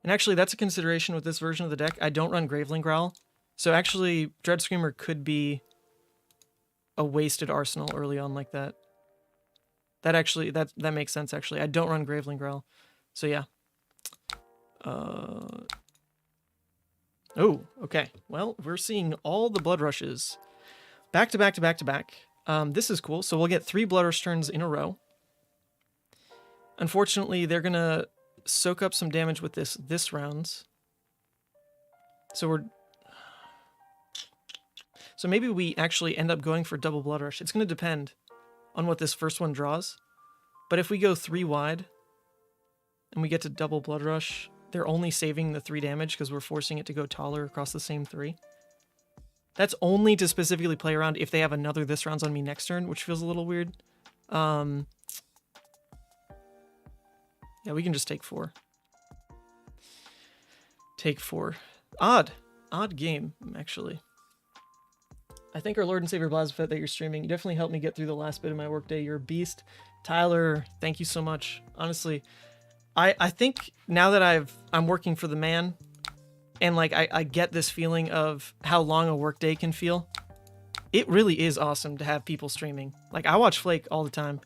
And actually, that's a consideration with this version of the deck. I don't run Graveling Growl. So actually, Dread Screamer could be a wasted Arsenal early on like that. That actually, that makes sense, actually. I don't run Graveling Growl. So yeah. Oh, okay. Well, we're seeing all the Blood Rushes. Back to back to back to back. This is cool. So we'll get 3 Blood Rush turns in a row. Unfortunately, they're going to soak up some damage with this rounds. So maybe we actually end up going for double Blood Rush. It's going to depend on what this first one draws. But if we go 3 wide and we get to double Blood Rush, they're only saving the 3 damage because we're forcing it to go taller across the same 3. That's only to specifically play around if they have another this rounds on me next turn, which feels a little weird. Yeah, we can just take 4. Take 4. Odd game, actually. I think our Lord and Savior Blaspheth that you're streaming, you definitely helped me get through the last bit of my workday. You're a beast. Tyler, thank you so much. Honestly, I think now that I'm working for the man, and like I get this feeling of how long a workday can feel. It really is awesome to have people streaming. Like I watch Flake all the time.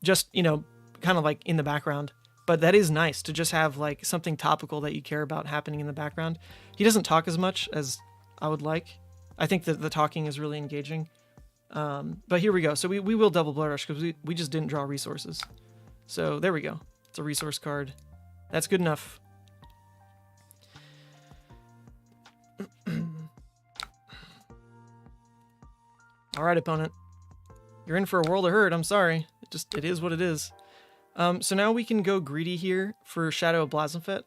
Just, you know, kind of like in the background. But that is nice to just have like something topical that you care about happening in the background. He doesn't talk as much as I would like. I think that the talking is really engaging. But here we go. So we will double Blood Rush because we just didn't draw resources. So there we go. It's a resource card. That's good enough. All right, opponent. You're in for a world of hurt. I'm sorry. It is what it is. So now we can go greedy here for Shadow of Blaspheth.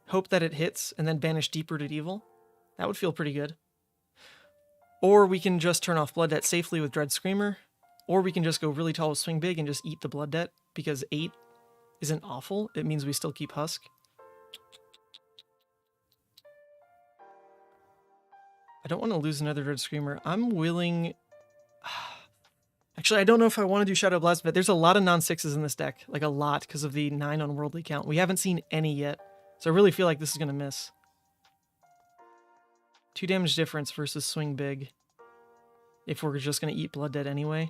Hope that it hits and then banish Deep-Rooted Evil. That would feel pretty good. Or we can just turn off Blood Debt safely with Dread Screamer. Or we can just go really tall with Swing Big and just eat the Blood Debt because 8 isn't awful. It means we still keep Husk. I don't want to lose another Dread Screamer. I'm willing... Actually, I don't know if I want to do Shadow Blast, but there's a lot of non-6s in this deck. Like a lot, because of the 9 unworldly count. We haven't seen any yet. So I really feel like this is going to miss. 2 damage difference versus Swing Big. If we're just going to eat Blood Dead anyway.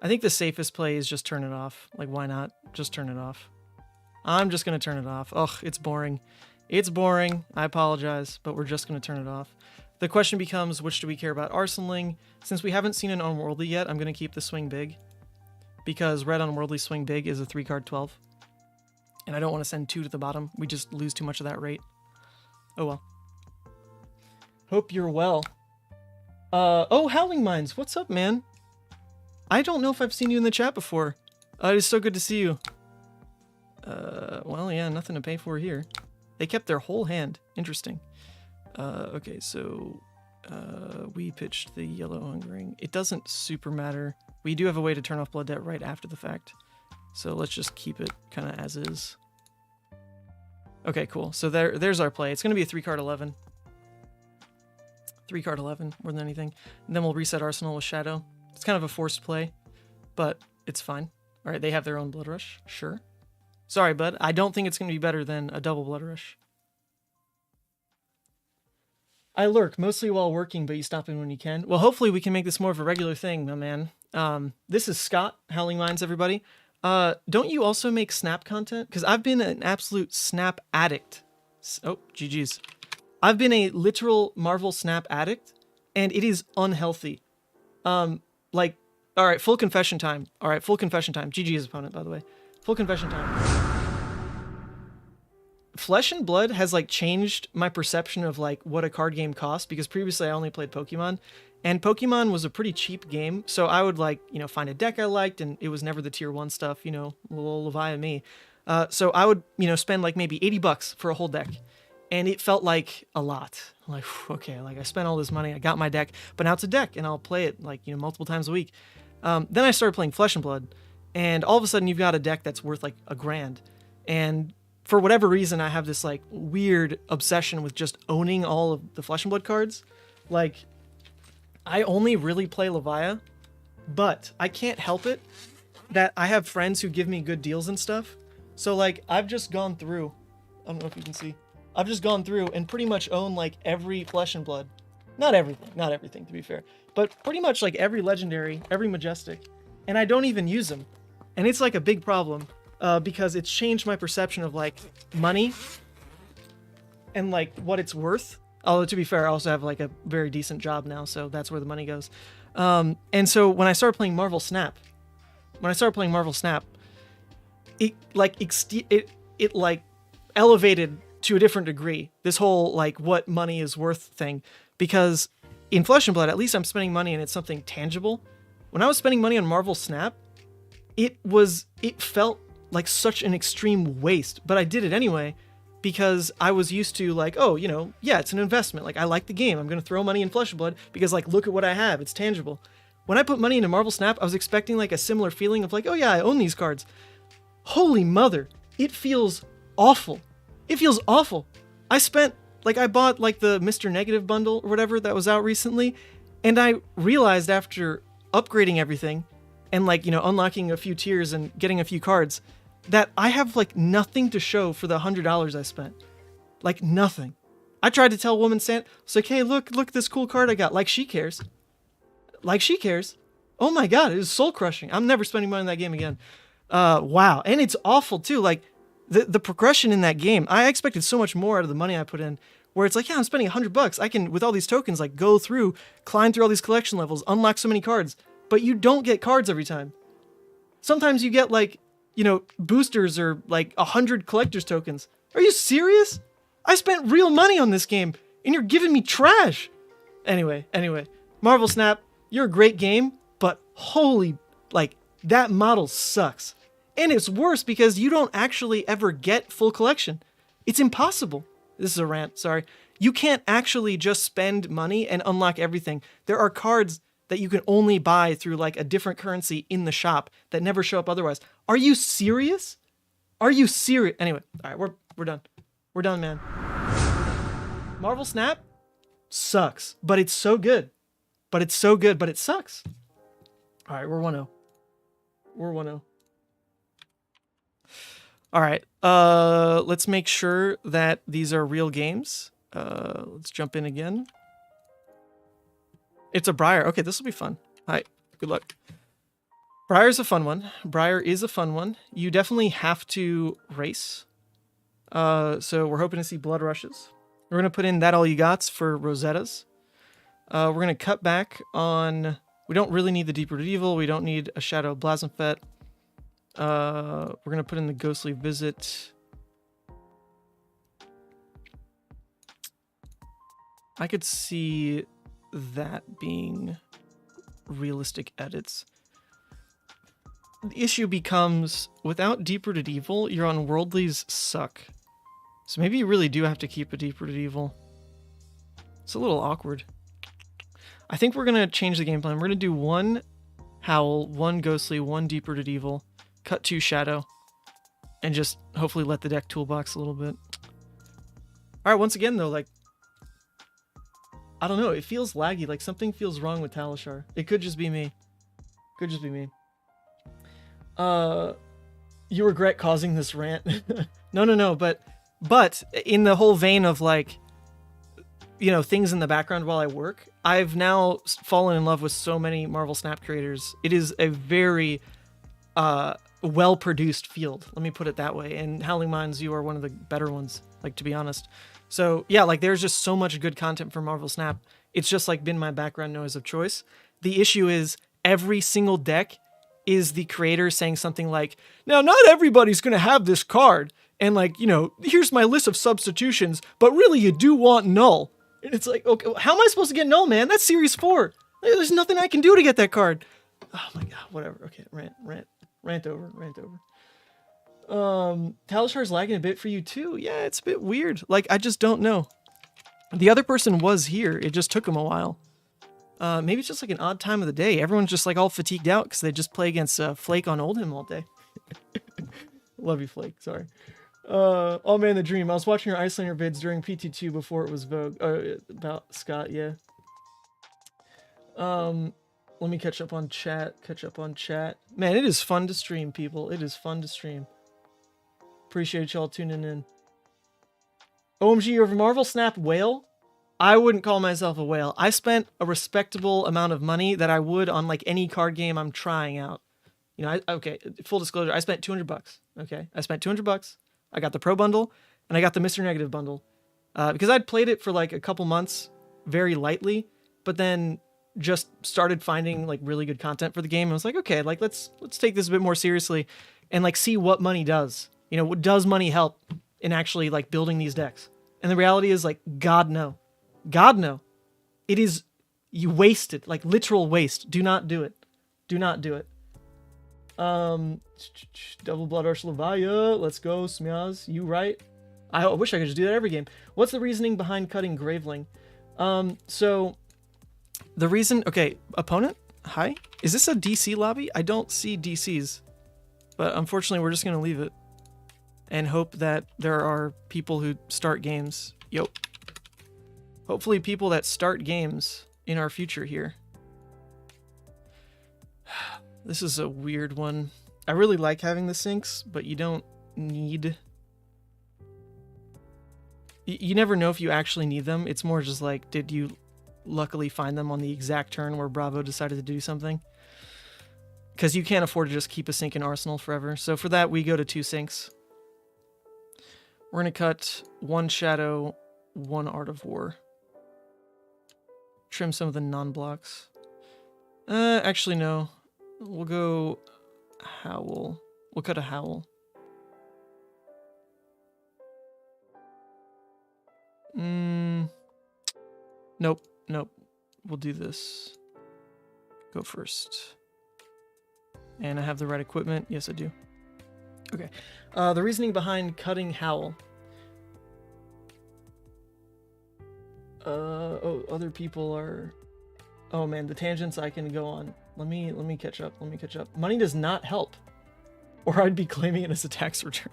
I think the safest play is just turn it off. Like, why not? Just turn it off. I'm just going to turn it off. Ugh, it's boring. It's boring. I apologize, but we're just going to turn it off. The question becomes, which do we care about arsenaling? Since we haven't seen an Unworldly yet, I'm going to keep the Swing Big. Because red Unworldly Swing Big is a 3-card 12. And I don't want to send 2 to the bottom. We just lose too much of that rate. Oh well. Hope you're well. Oh, Howling Mines, what's up, man? I don't know if I've seen you in the chat before. It is so good to see you. Well, yeah, nothing to pay for here. They kept their whole hand. Interesting. Okay, so we pitched the Yellow Hungering. It doesn't super matter. We do have a way to turn off Blood Debt right after the fact. So let's just keep it kind of as is. Okay, cool. So there's our play. It's going to be a 3-card 11. 3-card 11 more than anything. And then we'll reset Arsenal with Shadow. It's kind of a forced play, but it's fine. All right, they have their own Blood Rush. Sure. Sorry, bud. I don't think it's going to be better than a double Blood Rush. I lurk, mostly while working, but you stop in when you can. Well, hopefully we can make this more of a regular thing, my man. This is Scott, Howling Mines, everybody. Don't you also make Snap content? Because I've been an absolute Snap addict. Oh, GG's. I've been a literal Marvel Snap addict, and it is unhealthy. Like, all right, full confession time. All right, full confession time. GG's opponent, by the way. Full confession time. Flesh and Blood has like changed my perception of like what a card game costs, because previously I only played Pokemon, and Pokemon was a pretty cheap game. So I would like, you know, find a deck I liked, and it was never the tier 1 stuff, you know, little Levia me. So I would, you know, spend like maybe $80 for a whole deck. And it felt like a lot. I'm like, okay, like I spent all this money, I got my deck, but now it's a deck and I'll play it like, you know, multiple times a week. Then I started playing Flesh and Blood, and all of a sudden you've got a deck that's worth like $1,000. And for whatever reason, I have this like weird obsession with just owning all of the Flesh and Blood cards. Like, I only really play Levia, but I can't help it that I have friends who give me good deals and stuff. So like, I've just gone through, I don't know if you can see, I've just gone through and pretty much own like every Flesh and Blood. Not everything to be fair, but pretty much like every legendary, every majestic, and I don't even use them. And it's like a big problem because it's changed my perception of like money and like what it's worth. Although to be fair, I also have like a very decent job now, so that's where the money goes. And so when I started playing Marvel Snap, it like elevated to a different degree, this whole like what money is worth thing, because in Flesh and Blood, at least I'm spending money and it's something tangible. When I was spending money on Marvel Snap, it felt like such an extreme waste, but I did it anyway because I was used to like, oh, you know, yeah, it's an investment. Like, I like the game. I'm going to throw money in Flesh and Blood because like, look at what I have. It's tangible. When I put money into Marvel Snap, I was expecting like a similar feeling of like, oh yeah, I own these cards. Holy mother. It feels awful. It feels awful. I bought like the Mr. Negative bundle or whatever that was out recently, and I realized after upgrading everything and like, you know, unlocking a few tiers and getting a few cards that I have like nothing to show for the $100 I spent. Like nothing. I tried to tell Woman Sant, it's like, hey, look at this cool card I got. Like she cares. Like she cares. Oh my God, it is soul crushing. I'm never spending money in that game again. Wow. And it's awful too. Like, the progression in that game, I expected so much more out of the money I put in, where it's like, yeah, I'm spending $100. I can, with all these tokens, like go through, climb through all these collection levels, unlock so many cards, but you don't get cards every time. Sometimes you get like, you know, boosters or like 100 collector's tokens. Are you serious? I spent real money on this game and you're giving me trash. Anyway, Marvel Snap, you're a great game, but holy, like that model sucks. And it's worse because you don't actually ever get full collection. It's impossible. This is a rant, sorry. You can't actually just spend money and unlock everything. There are cards that you can only buy through like a different currency in the shop that never show up otherwise. Are you serious? Are you serious? Anyway, all right, we're done. We're done, man. Marvel Snap sucks, but it's so good. But it sucks. All right, we're 1-0. We're 1-0. All right, let's make sure that these are real games. Let's jump in again. It's a Briar. Okay, this will be fun. Hi, good luck. Briar's a fun one. Briar is a fun one. You definitely have to race. So we're hoping to see Blood Rushes. We're going to put in That All You Gots for Rosettas. We're going to cut back on... We don't really need the Deep Rooted Evil. We don't need a Shadow of Blasphemfet. We're going to put in the Ghostly Visit. I could see that being realistic edits. The issue becomes, without Deep Rooted Evil, your Unworldlies suck. So maybe you really do have to keep a Deep Rooted Evil. It's a little awkward. I think we're going to change the game plan. We're going to do 1 Howl, 1 Ghostly, 1 Deep Rooted Evil, cut 2 Shadow, and just hopefully let the deck toolbox a little bit. Alright, once again though, like, I don't know, it feels laggy, like something feels wrong with Talishar. It could just be me. Could just be me. You regret causing this rant? No, but in the whole vein of like, you know, things in the background while I work, I've now fallen in love with so many Marvel Snap creators. It is a very well-produced field. Let me put it that way. And Howling Minds, you are one of the better ones, like, to be honest. So yeah, like there's just so much good content from Marvel Snap. It's just like been my background noise of choice. The issue is every single deck is the creator saying something like, now not everybody's going to have this card. And like, you know, here's my list of substitutions, but really you do want Null. And it's like, okay, how am I supposed to get Null, man? That's Series 4. There's nothing I can do to get that card. Oh my God, whatever. Okay, rant over. Talashar's lagging a bit for you too. Yeah, it's a bit weird. Like, I just don't know. The other person was here. It just took him a while. Maybe it's just like an odd time of the day. Everyone's just like all fatigued out because they just play against Flake on Oldhim all day. Love you, Flake. Sorry. Oh man, the dream. I was watching your Iyslander vids during PT2 before it was Vogue. About Scott, yeah. Let me catch up on chat. Man, it is fun to stream, people. It is fun to stream. Appreciate y'all tuning in. OMG, you're a Marvel Snap whale? I wouldn't call myself a whale. I spent a respectable amount of money that I would on like any card game I'm trying out. You know, okay, full disclosure, I spent $200. Okay, I spent $200. I got the Pro bundle and I got the Mr. Negative bundle because I'd played it for like a couple months very lightly, but then just started finding like really good content for the game. And I was like, okay, like let's take this a bit more seriously and like see what money does. You know, does money help in actually like building these decks? And the reality is like, God no. It is, you wasted, like literal waste. Do not do it. Do not do it. Double Blood Arch Levia. Let's go, Smyaz. You right. I wish I could just do that every game. What's the reasoning behind cutting Graveling? So the reason, okay, opponent, hi. Is this a DC lobby? I don't see DCs, but unfortunately we're just going to leave it and hope that there are people who start games. Yo. Hopefully people that start games in our future here. This is a weird one. I really like having the syncs, but you don't need... You never know if you actually need them. It's more just like, did you luckily find them on the exact turn where Bravo decided to do something? Because you can't afford to just keep a sync in Arsenal forever. So for that, we go to 2 syncs. We're going to cut 1 Shadow, 1 Art of War. Trim some of the non-blocks. Actually, no. We'll go Howl. We'll cut a Howl. Nope. We'll do this. Go first. And I have the right equipment. Yes, I do. Okay. The reasoning behind cutting Howl. Oh, other people are... Oh man, the tangents I can go on. Let me catch up. Money does not help. Or I'd be claiming it as a tax return.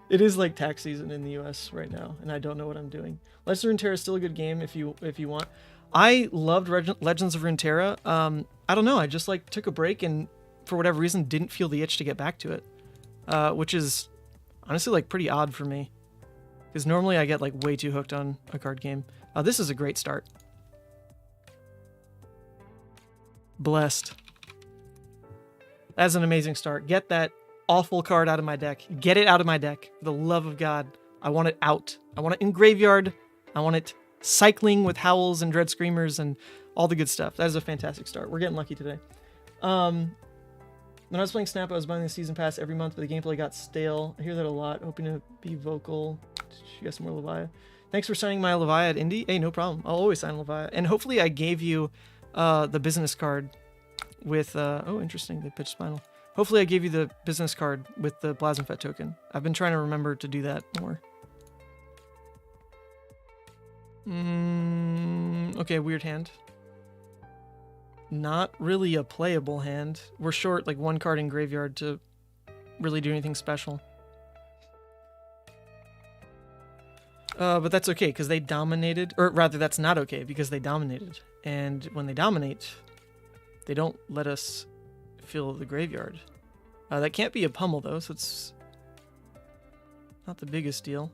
It is like tax season in the US right now, and I don't know what I'm doing. Legends of Runeterra is still a good game if you want. I loved Legends of Runeterra. I don't know, I just like took a break and for whatever reason didn't feel the itch to get back to it. Which is honestly like pretty odd for me. Because normally I get like way too hooked on a card game. This is a great start. Blessed. That's an amazing start. Get that awful card out of my deck. Get it out of my deck. For the love of God. I want it out. I want it in graveyard. I want it cycling with Howls and Dread Screamers and all the good stuff. That is a fantastic start. We're getting lucky today. When I was playing Snap, I was buying the season pass every month, but the gameplay got stale. I hear that a lot. Hoping to be vocal. You got some more Levia. Thanks for signing my Levia at Indy. Hey, no problem. I'll always sign Levia. And hopefully I gave you the business card with... oh, interesting. They pitched Spinal. Hopefully I gave you the business card with the Plasmafet token. I've been trying to remember to do that more. Okay, weird hand. Not really a playable hand. We're short like 1 card in graveyard to really do anything special. But that's okay because they dominated, or rather that's not okay because they dominated. And when they dominate, they don't let us fill the graveyard. That can't be a pummel though, so it's not the biggest deal.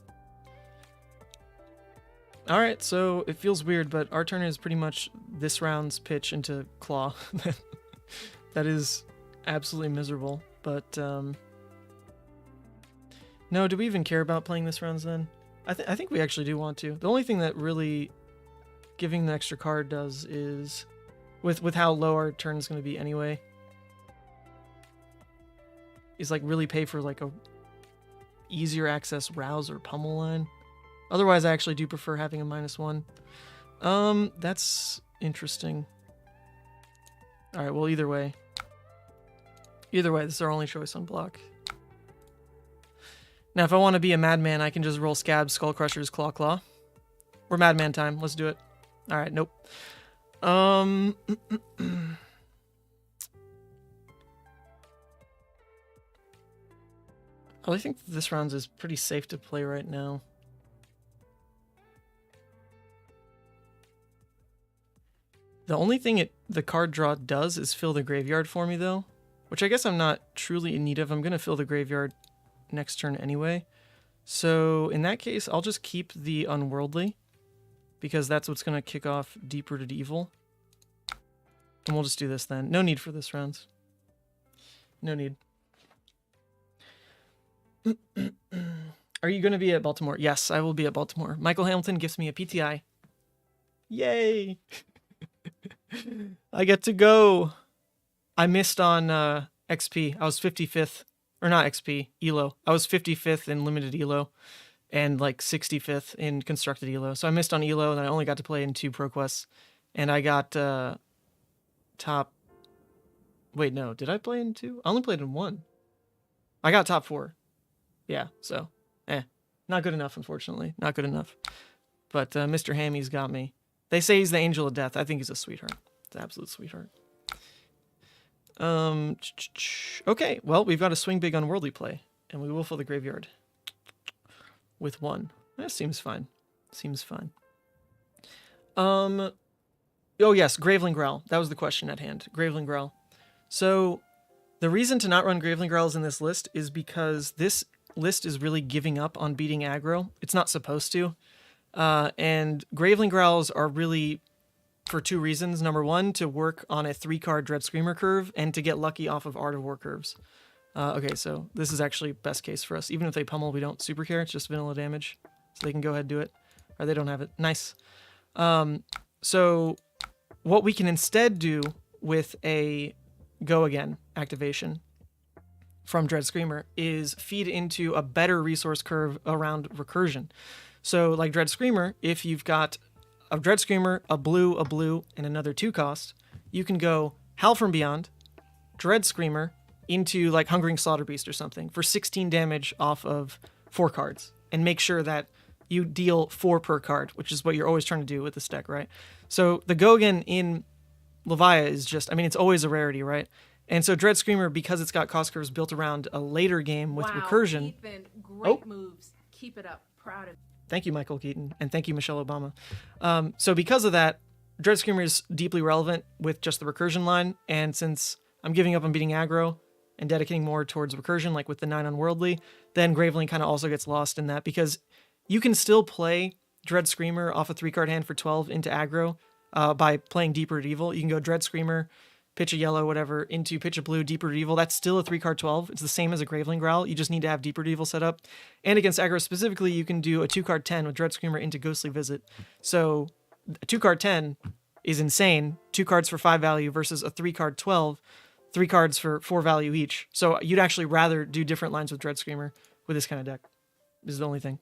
Alright, so it feels weird, but our turn is pretty much this round's pitch into Claw. That is absolutely miserable. But, no, do we even care about playing this rounds then? I think we actually do want to. The only thing that really giving the extra card does is, with how low our turn is going to be anyway, is like really pay for like a easier access rouse or pummel line. Otherwise, I actually do prefer having a -1. That's interesting. All right, well, either way, this is our only choice on block. Now, if I want to be a madman, I can just roll Scab, Skull Crushers, Claw Claw. We're madman time. Let's do it. All right, nope. I think this round is pretty safe to play right now. The only thing the card draw does is fill the graveyard for me, though, which I guess I'm not truly in need of. I'm going to fill the graveyard next turn anyway. So in that case, I'll just keep the Unworldly, because that's what's going to kick off Deep-Rooted Evil. And we'll just do this then. No need for this round. No need. Are you going to be at Baltimore? Yes, I will be at Baltimore. Michael Hamilton gives me a PTI. Yay! I get to go. I missed on XP. I was 55th. Or not XP, ELO. I was 55th in limited ELO and like 65th in constructed ELO. So I missed on ELO and I only got to play in 2 Pro Quests. And I got top... Wait, no. Did I play in 2? I only played in 1. I got top 4. Yeah, so, not good enough, unfortunately. Not good enough. But Mr. Hammy's got me. They say he's the angel of death. I think he's a sweetheart. He's an absolute sweetheart. Okay, well, we've got a swing big Unworldly play, and we will fill the graveyard with 1. That seems fine. Seems fine. Oh, yes, Graveling Growl. That was the question at hand. Graveling Growl. So, the reason to not run Graveling Growls in this list is because this list is really giving up on beating aggro. It's not supposed to. And Graveling Growls are really for 2 reasons. Number 1, to work on a 3-card Dread Screamer curve, and to get lucky off of Art of War curves. Okay, so this is actually best case for us. Even if they pummel, we don't super care. It's just vanilla damage. So they can go ahead and do it. Or they don't have it. Nice. So what we can instead do with a Go Again activation from Dread Screamer is feed into a better resource curve around Recursion. So like Dread Screamer, if you've got a Dread Screamer, a blue, and another 2-cost, you can go Howl from Beyond, Dread Screamer, into like Hungering Slaughter Beast or something for 16 damage off of 4 cards, and make sure that you deal 4 per card, which is what you're always trying to do with this deck, right? So the Go Again in Levia is just, I mean, it's always a rarity, right? And so Dread Screamer, because it's got cost curves built around a later game with Recursion. Ethan, great moves. Keep it up. Proud of you. Thank you, Michael Keaton, and thank you, Michelle Obama. So because of that, Dread Screamer is deeply relevant with just the Recursion line, and since I'm giving up on beating aggro and dedicating more towards Recursion, like with the 9 Unworldly, then Graveling kind of also gets lost in that, because you can still play Dread Screamer off a 3-card hand for 12 into aggro by playing Deep-Rooted Evil. You can go Dread Screamer, pitch a yellow, whatever, into pitch a blue, Deep-Rooted Evil. That's still a 3-card 12. It's the same as a Graveling Growl. You just need to have Deep-Rooted Evil set up. And against aggro specifically, you can do a 2-card 10 with Dread Screamer into Ghostly Visit. So a 2-card 10 is insane. 2 cards for 5 value versus a 3-card 12. 3 cards for 4 value each. So you'd actually rather do different lines with Dread Screamer with this kind of deck. This is the only thing.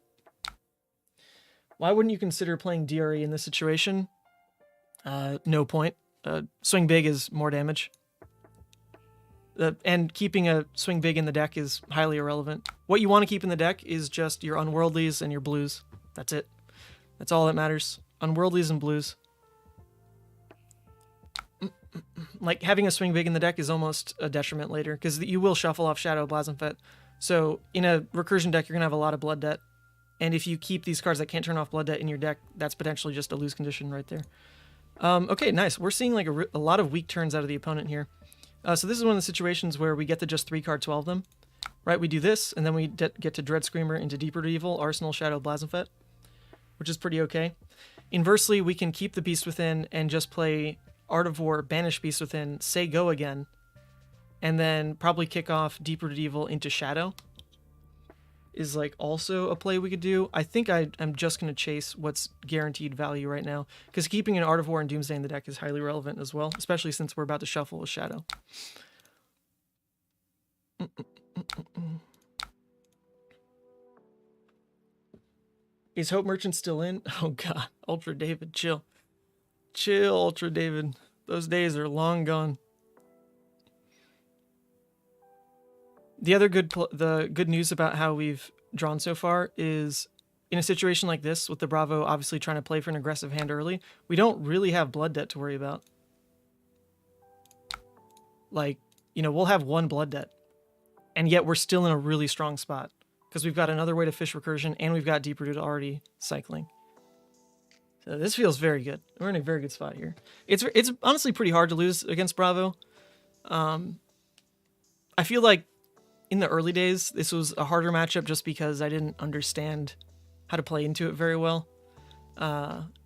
Why wouldn't you consider playing DRE in this situation? No point. Swing big is more damage. And keeping a swing big in the deck is highly irrelevant. What you want to keep in the deck is just your Unworldlies and your blues. That's it. That's all that matters. Unworldlies and blues. Like, having a swing big in the deck is almost a detriment later, because you will shuffle off Shadow Blasphemfet. So in a Recursion deck, you're going to have a lot of Blood Debt. And if you keep these cards that can't turn off Blood Debt in your deck, that's potentially just a lose condition right there. Okay, nice. We're seeing like a lot of weak turns out of the opponent here. So this is one of the situations where we get to just 3-card 12 them. Right, we do this, and then we get to Dread Screamer into Deep-Rooted Evil, Arsenal, Shadow, Blasphemfet, which is pretty okay. Inversely, we can keep the Beast Within and just play Art of War, Banish Beast Within, say Go Again, and then probably kick off Deep-Rooted Evil into Shadow is like also a play we could do. I think I'm just going to chase what's guaranteed value right now, because keeping an Art of War and Doomsday in the deck is highly relevant as well, especially since we're about to shuffle with Shadow. Is Hope Merchant still in? Oh god, Ultra David, chill. Chill, Ultra David. Those days are long gone. The other good news about how we've drawn so far is, in a situation like this, with the Bravo obviously trying to play for an aggressive hand early, we don't really have blood debt to worry about. Like, you know, we'll have one blood debt, and yet we're still in a really strong spot, because we've got another way to fish Recursion, and we've got Deep Rooted already cycling. So this feels very good. We're in a very good spot here. It's honestly pretty hard to lose against Bravo. I feel like in the early days, this was a harder matchup just because I didn't understand how to play into it very well.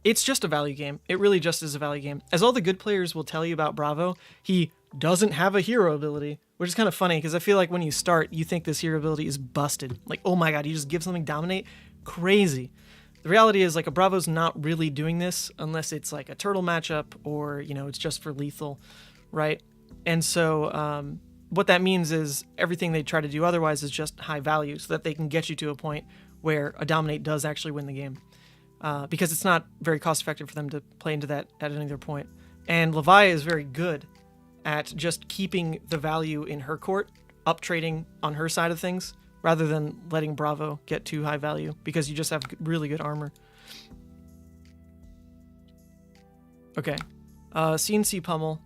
It's just a value game. It really just is a value game. As all the good players will tell you about Bravo, he doesn't have a hero ability, which is kind of funny because I feel like when you start, you think this hero ability is busted. Like, oh my god, you just give something dominate? Crazy. The reality is, like, a Bravo's not really doing this unless it's like a turtle matchup or, you know, it's just for lethal, right? And so, what that means is everything they try to do otherwise is just high value so that they can get you to a point where a dominate does actually win the game. Because it's not very cost effective for them to play into that at any other point. And Levia is very good at just keeping the value in her court, up trading on her side of things, rather than letting Bravo get too high value, because you just have really good armor. Okay. CNC Pummel.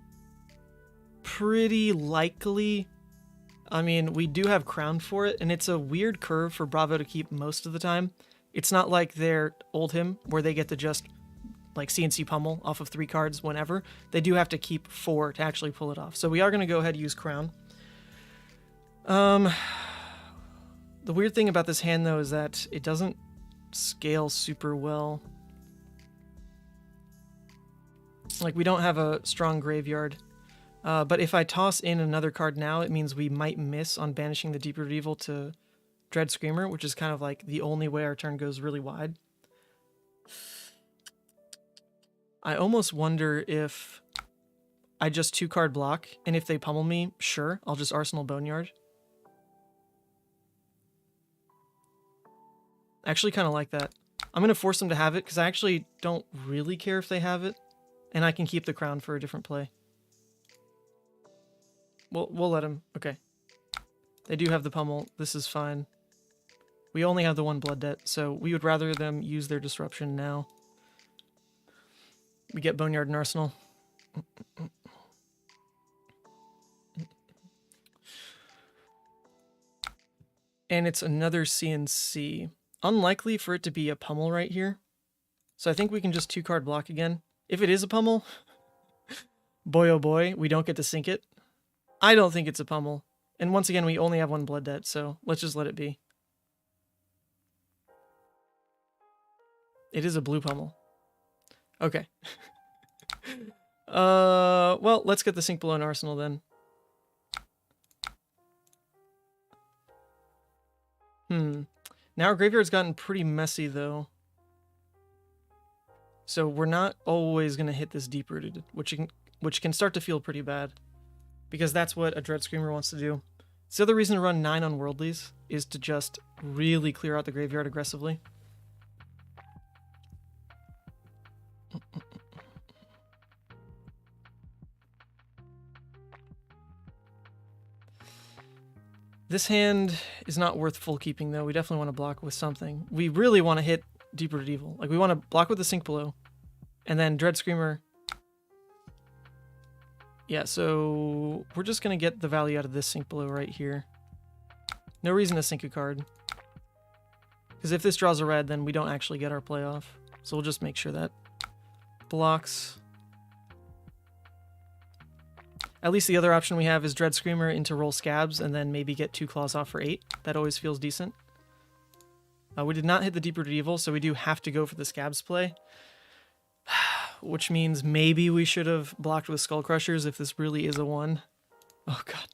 Pretty likely. I mean, we do have Crown for it, and it's a weird curve for Bravo to keep most of the time. It's not like their old hymn, where they get to just, like, CNC Pummel off of 3 cards whenever. They do have to keep 4 to actually pull it off. So we are going to go ahead and use Crown. The weird thing about this hand, though, is that it doesn't scale super well. Like, we don't have a strong graveyard. But if I toss in another card now, it means we might miss on banishing the Deep-Rooted Evil to Dread Screamer, which is kind of like the only way our turn goes really wide. I almost wonder if I just 2-card block, and if they pummel me, sure, I'll just Arsenal Boneyard. I actually kind of like that. I'm going to force them to have it, because I actually don't really care if they have it, and I can keep the Crown for a different play. We'll let him. Okay. They do have the pummel. This is fine. We only have the 1 blood debt, so we would rather them use their disruption now. We get Boneyard and Arsenal. And it's another CNC. Unlikely for it to be a pummel right here. So I think we can just 2-card block again. If it is a pummel, boy oh boy, we don't get to sink it. I don't think it's a pummel. And once again, we only have 1 blood debt, so let's just let it be. It is a blue pummel. Okay. Well, let's get the Sink Below an Arsenal then. Now our graveyard's gotten pretty messy, though. So we're not always going to hit this Deep-Rooted, which can start to feel pretty bad. Because that's what a Dread Screamer wants to do. So the other reason to run 9 Unworldlies is to just really clear out the graveyard aggressively. This hand is not worth full keeping, though. We definitely want to block with something. We really want to hit Deep-Rooted Evil. Like, we want to block with the Sink Below. And then Dread Screamer. Yeah, so we're just going to get the value out of this Sink Below right here. No reason to sink a card. Because if this draws a red, then we don't actually get our playoff. So we'll just make sure that blocks. At least the other option we have is Dread Screamer into roll Scabs and then maybe get 2 claws off for 8. That always feels decent. We did not hit the Deep-Rooted Evil, so we do have to go for the Scabs play. Which means maybe we should have blocked with Skull Crushers if this really is a 1. Oh god.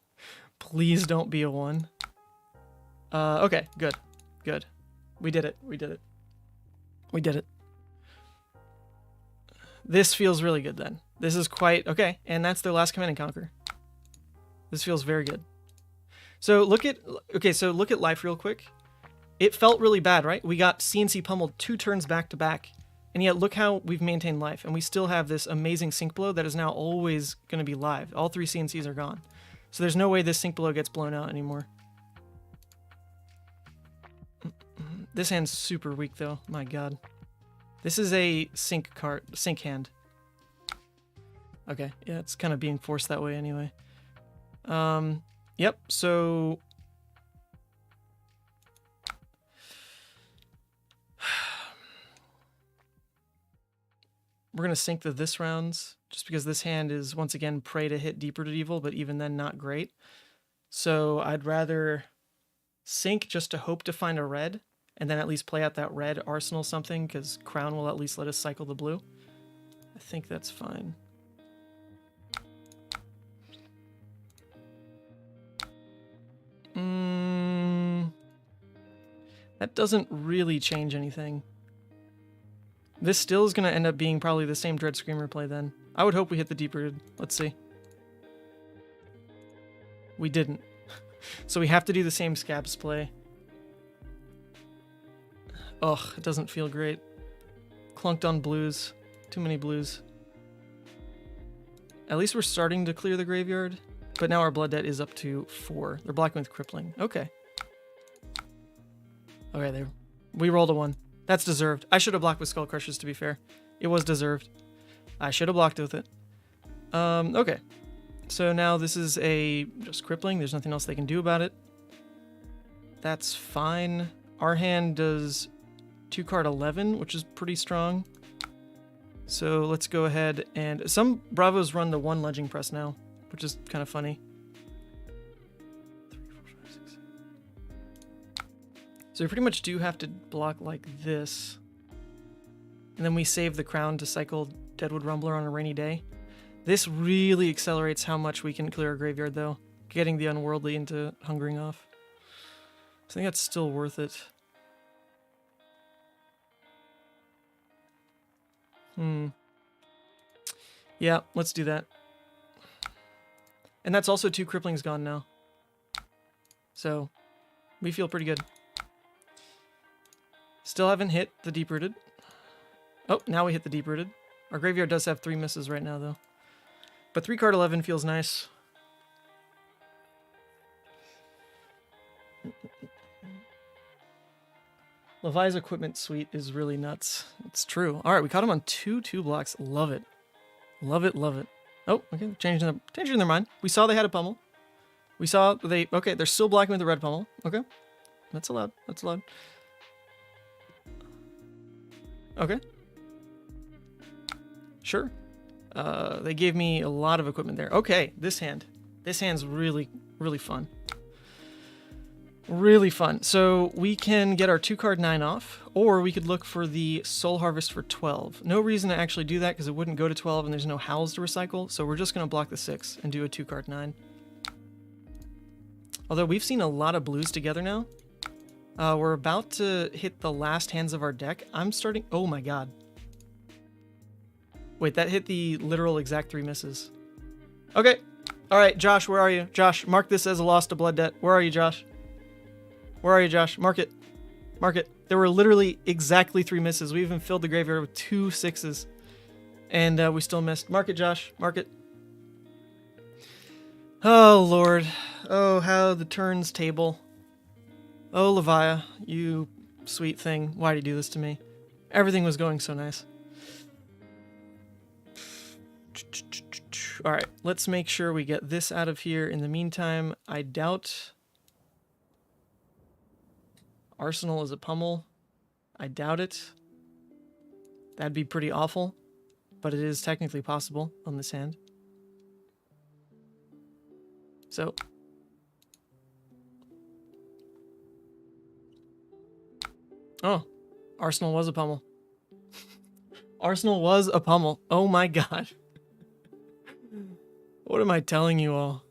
Please don't be a 1. Okay, good. Good. We did it. We did it. We did it. This feels really good then. This is quite... Okay, and that's their last Command and Conquer. This feels very good. So look at... Okay, so look at life real quick. It felt really bad, right? We got CNC pummeled 2 turns back to back. And yet look how we've maintained life. And we still have this amazing sync blow that is now always going to be live. All 3 CNCs are gone. So there's no way this sync blow gets blown out anymore. This hand's super weak though. My god. This is a sync hand. Okay, yeah, it's kind of being forced that way anyway. Yep, so... We're going to sync this rounds, just because this hand is, once again, prey to hit deep-rooted evil, but even then, not great. So I'd rather sync just to hope to find a red, and then at least play out that red arsenal something, because Crown will at least let us cycle the blue. I think that's fine. That doesn't really change anything. This still is going to end up being probably the same Dread Screamer play then. I would hope we hit the deep-rooted. Let's see. We didn't. So we have to do the same Scabs play. Ugh, it doesn't feel great. Clunked on blues. Too many blues. At least we're starting to clear the graveyard. But now our blood debt is up to 4. They're blocking with Crippling. Okay. Okay, there. We rolled a 1. That's deserved. I should have blocked with Skull Crushers, to be fair. It was deserved. I should have blocked with it. Okay. So now this is a just crippling. There's nothing else they can do about it. That's fine. Our hand does 2 card 11, which is pretty strong. So let's go ahead and... Some Bravos run the 1 Ledging Press now, which is kind of funny. 3, 4, 5, 6. So we pretty much do have to block like this. And then we save the Crown to cycle Deadwood Rumbler on a rainy day. This really accelerates how much we can clear our graveyard, though. Getting the Unworldly into Hungering Off. I think that's still worth it. Yeah, let's do that. And that's also 2 cripplings gone now. So, we feel pretty good. Still haven't hit the deep-rooted. Oh, now we hit the deep-rooted. Our graveyard does have 3 misses right now, though. But 3 card 11 feels nice. Levi's equipment suite is really nuts. It's true. All right, we caught him on 2 blocks. Love it. Love it, love it. Oh, okay, changing their mind. We saw they had a pummel. We saw they... Okay, they're still blocking with the red pummel. Okay, that's allowed. That's allowed. Okay. Sure. They gave me a lot of equipment there. Okay, this hand. This hand's really, really fun. Really fun. So we can get our 2 card 9 off, or we could look for the Soul Harvest for 12. No reason to actually do that because it wouldn't go to 12 and there's no howls to recycle, so we're just going to block the 6 and do a 2 card 9. Although we've seen a lot of blues together now. We're about to hit the last hands of our deck. I'm starting... Oh my god. Wait, that hit the literal exact 3 misses. Okay. Alright, Josh, where are you? Josh, mark this as a loss to blood debt. Where are you, Josh? Where are you, Josh? Mark it. Mark it. There were literally exactly 3 misses. We even filled the graveyard with 2 6s. And we still missed. Mark it, Josh. Mark it. Oh, Lord. Oh, how the turns table. Oh, Levia, you sweet thing. Why'd you do this to me? Everything was going so nice. Alright, let's make sure we get this out of here. In the meantime, I doubt... Arsenal is a pummel. I doubt it. That'd be pretty awful, but it is technically possible on this hand. So... Oh, Arsenal was a pummel. Arsenal was a pummel. Oh my god. What am I telling you all?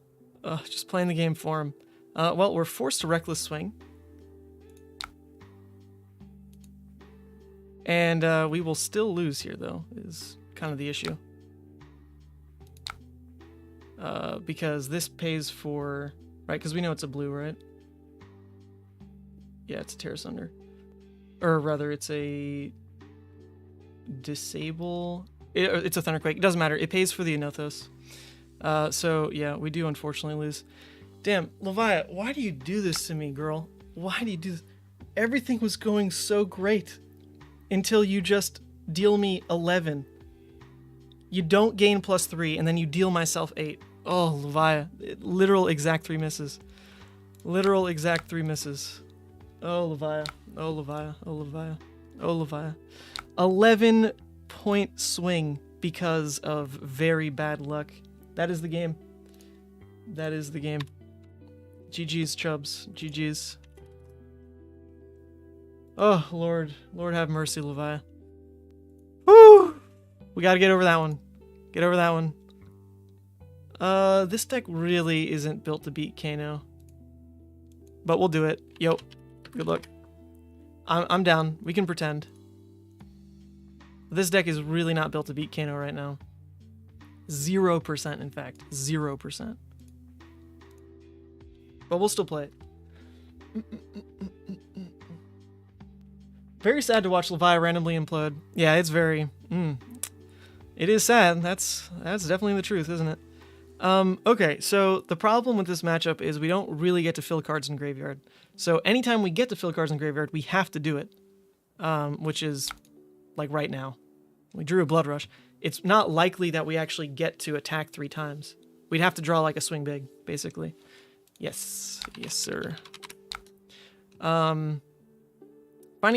Just playing the game for him. Well, we're forced to Reckless Swing. And we will still lose here, though, is kind of the issue. Because this pays for... Right, because we know it's a blue, right? Yeah, it's a Tear Asunder. Or rather, it's a... Disable... It's a Thunderquake. It doesn't matter. It pays for the Anothos. So, yeah, we do unfortunately lose. Damn, Levia, why do you do this to me, girl? Why do you do this? Everything was going so great. Until you just deal me 11. You don't gain +3, and then you deal myself 8. Oh, Levia. Literal exact 3 misses. Literal exact 3 misses. Oh, Levia. Oh, Levia. Oh, Levia. Oh, Levia. 11-point swing because of very bad luck. That is the game. That is the game. GG's, Chubs. GG's. Oh, Lord. Lord have mercy, Levia. Woo! We gotta get over that one. Get over that one. This deck really isn't built to beat Kano. But we'll do it. Yo. Good luck. I'm down. We can pretend. This deck is really not built to beat Kano right now. 0%, in fact. 0%. But we'll still play it. Very sad to watch Levia randomly implode. Yeah, it's very... It is sad. That's definitely the truth, isn't it? Okay, so the problem with this matchup is we don't really get to fill cards in Graveyard. So anytime we get to fill cards in Graveyard, we have to do it. Which is, like, right now. We drew a Blood Rush. It's not likely that we actually get to attack 3 times. We'd have to draw, like, a swing big, basically. Yes. Yes, sir. Finding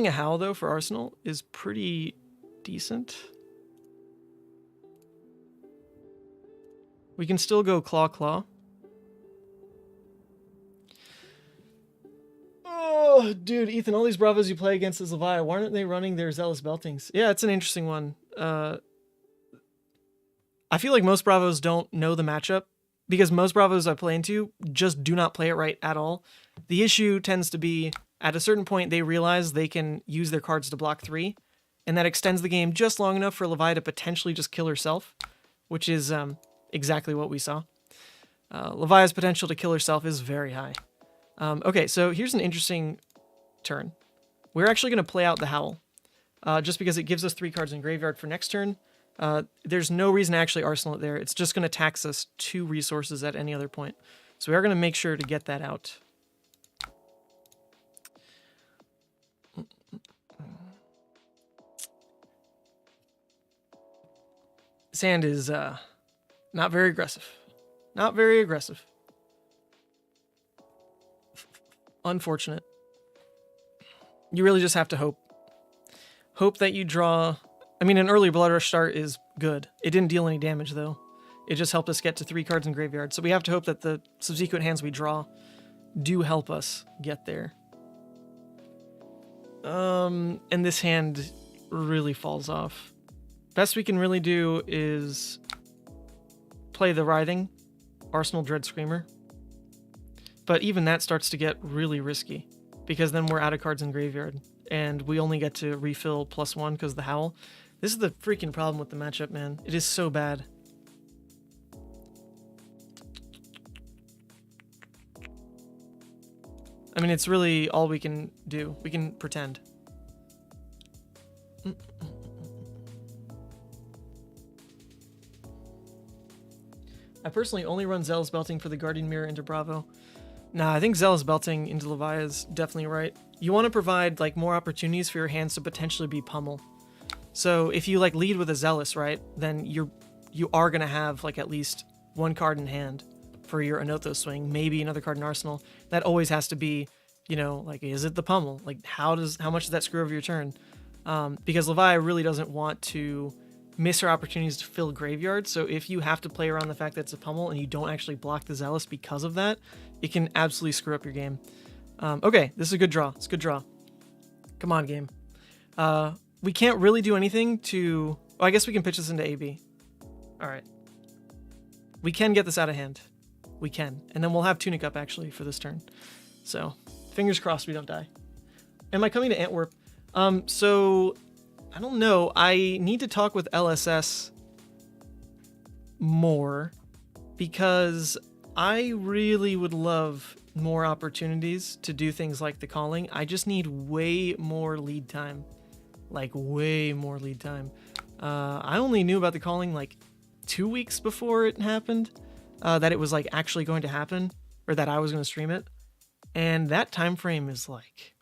a Howl, though, for Arsenal is pretty decent. We can still go Claw Claw. Oh, dude, Ethan, all these Bravos you play against as Levia, why aren't they running their Zealous Beltings? Yeah, it's an interesting one. I feel like most Bravos don't know the matchup, because most Bravos I play into just do not play it right at all. The issue tends to be, at a certain point, they realize they can use their cards to block 3, and that extends the game just long enough for Levia to potentially just kill herself, which is exactly what we saw. Levia's potential to kill herself is very high. Okay, so here's an interesting turn. We're actually going to play out the Howl, just because it gives us 3 cards in Graveyard for next turn. There's no reason to actually Arsenal it there. It's just going to tax us 2 resources at any other point. So we are going to make sure to get that out. Sand is not very aggressive. Not very aggressive. Unfortunate. You really just have to hope. Hope that you draw... I mean, an early Blood Rush start is good. It didn't deal any damage, though. It just helped us get to 3 cards in Graveyard. So we have to hope that the subsequent hands we draw do help us get there. And this hand really falls off. Best we can really do is play the Writhing, Arsenal Dread Screamer. But even that starts to get really risky, because then we're out of cards in Graveyard, and we only get to refill +1 because of the Howl. This is the freaking problem with the matchup, man. It is so bad. I mean, it's really all we can do. We can pretend. I personally only run Zealous Belting for the Guardian Mirror into Bravo. Nah, I think Zealous Belting into Levia is definitely right. You want to provide like more opportunities for your hands to potentially be pummel. So if you like lead with a Zealous, right, then you are going to have like at least 1 card in hand for your Anothos swing, maybe another card in Arsenal. That always has to be, you know, like, is it the pummel? Like, how much does that screw over your turn? Because Levia really doesn't want to miss her opportunities to fill Graveyard, so if you have to play around the fact that it's a pummel and you don't actually block the Zealous because of that, it can absolutely screw up your game. Okay, this is a good draw. It's a good draw. Come on, game. We can't really do anything to... Oh, I guess we can pitch this into AB. Alright. We can get this out of hand. we can. And then we'll have Tunic up, actually, for this turn. So, fingers crossed we don't die. Am I coming to Antwerp? So, I don't know. I need to talk with LSS more, because I really would love more opportunities to do things like the calling. I just need way more lead time. Like, way more lead time. I only knew about the calling, like, 2 weeks before it happened, that it was, like, actually going to happen, or that I was going to stream it. And that time frame is, like,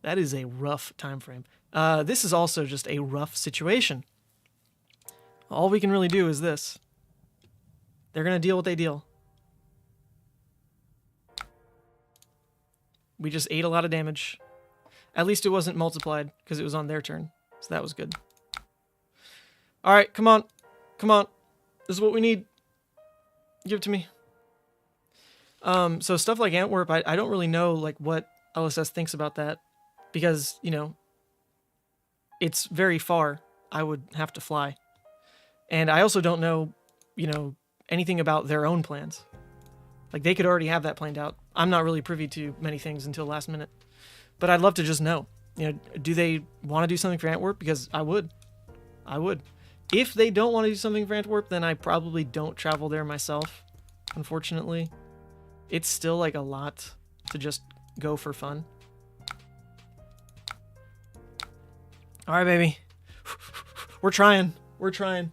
that is a rough time frame. This is also just a rough situation. All we can really do is this. They're going to deal what they deal. We just ate a lot of damage. At least it wasn't multiplied, because it was on their turn. So that was good. Alright, come on. Come on. This is what we need. Give it to me. So stuff like Antwerp, I don't really know like what LSS thinks about that. Because, you know, it's very far. I would have to fly. And I also don't know, you know, anything about their own plans. Like, they could already have that planned out. I'm not really privy to many things until last minute. But I'd love to just know. You know, do they want to do something for Antwerp? Because I would. I would. If they don't want to do something for Antwerp, then I probably don't travel there myself, unfortunately. It's still, like, a lot to just go for fun. Alright, baby. We're trying. We're trying.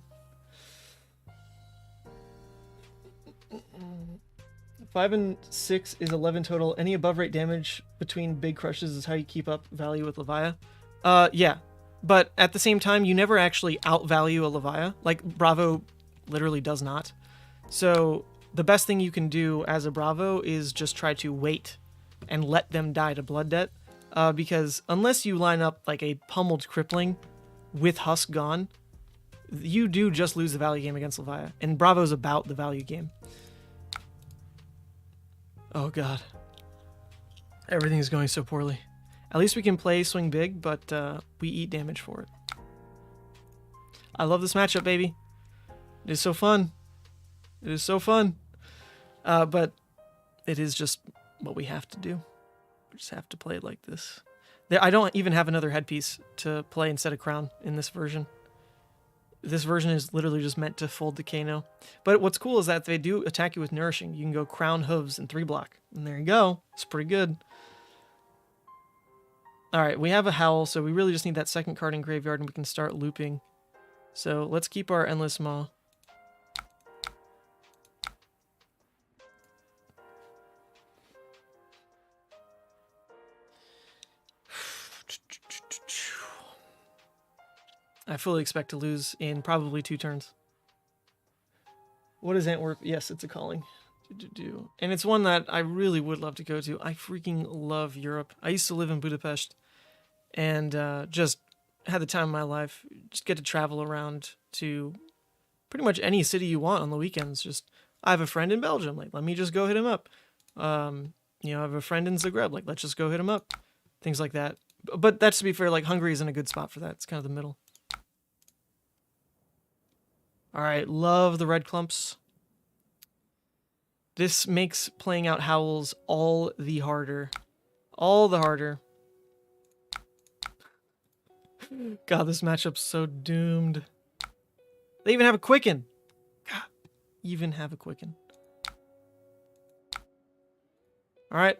5 and 6 is 11 total. Any above rate damage between big crushes is how you keep up value with Levia. Yeah. But at the same time, you never actually outvalue a Levia. Like, Bravo literally does not. So the best thing you can do as a Bravo is just try to wait and let them die to Blood Debt. Because unless you line up like a pummeled Crippling with Husk gone, you do just lose the value game against Levia. And Bravo's about the value game. Oh god. Everything is going so poorly. At least we can play swing big, but we eat damage for it. I love this matchup, baby. It is so fun. It is so fun. But it is just what we have to do. We just have to play it like this. I don't even have another headpiece to play instead of crown in this version. This version is literally just meant to fold the Kano. But what's cool is that they do attack you with Nourishing. You can go Crown, Hooves, and 3-block. And there you go. It's pretty good. Alright, we have a Howl, so we really just need that second card in Graveyard and we can start looping. So let's keep our Endless Maw. I fully expect to lose in probably 2 turns. What is Antwerp? Yes, it's a calling. And it's one that I really would love to go to. I freaking love Europe. I used to live in Budapest and just had the time of my life. Just get to travel around to pretty much any city you want on the weekends. Just, I have a friend in Belgium. Like, let me just go hit him up. You know, I have a friend in Zagreb. Like, let's just go hit him up. Things like that. But that's to be fair, like, Hungary isn't a good spot for that. It's kind of the middle. Alright, love the red clumps. This makes playing out Howls all the harder. All the harder. God, this matchup's so doomed. They even have a Quicken. God, even have a Quicken. Alright.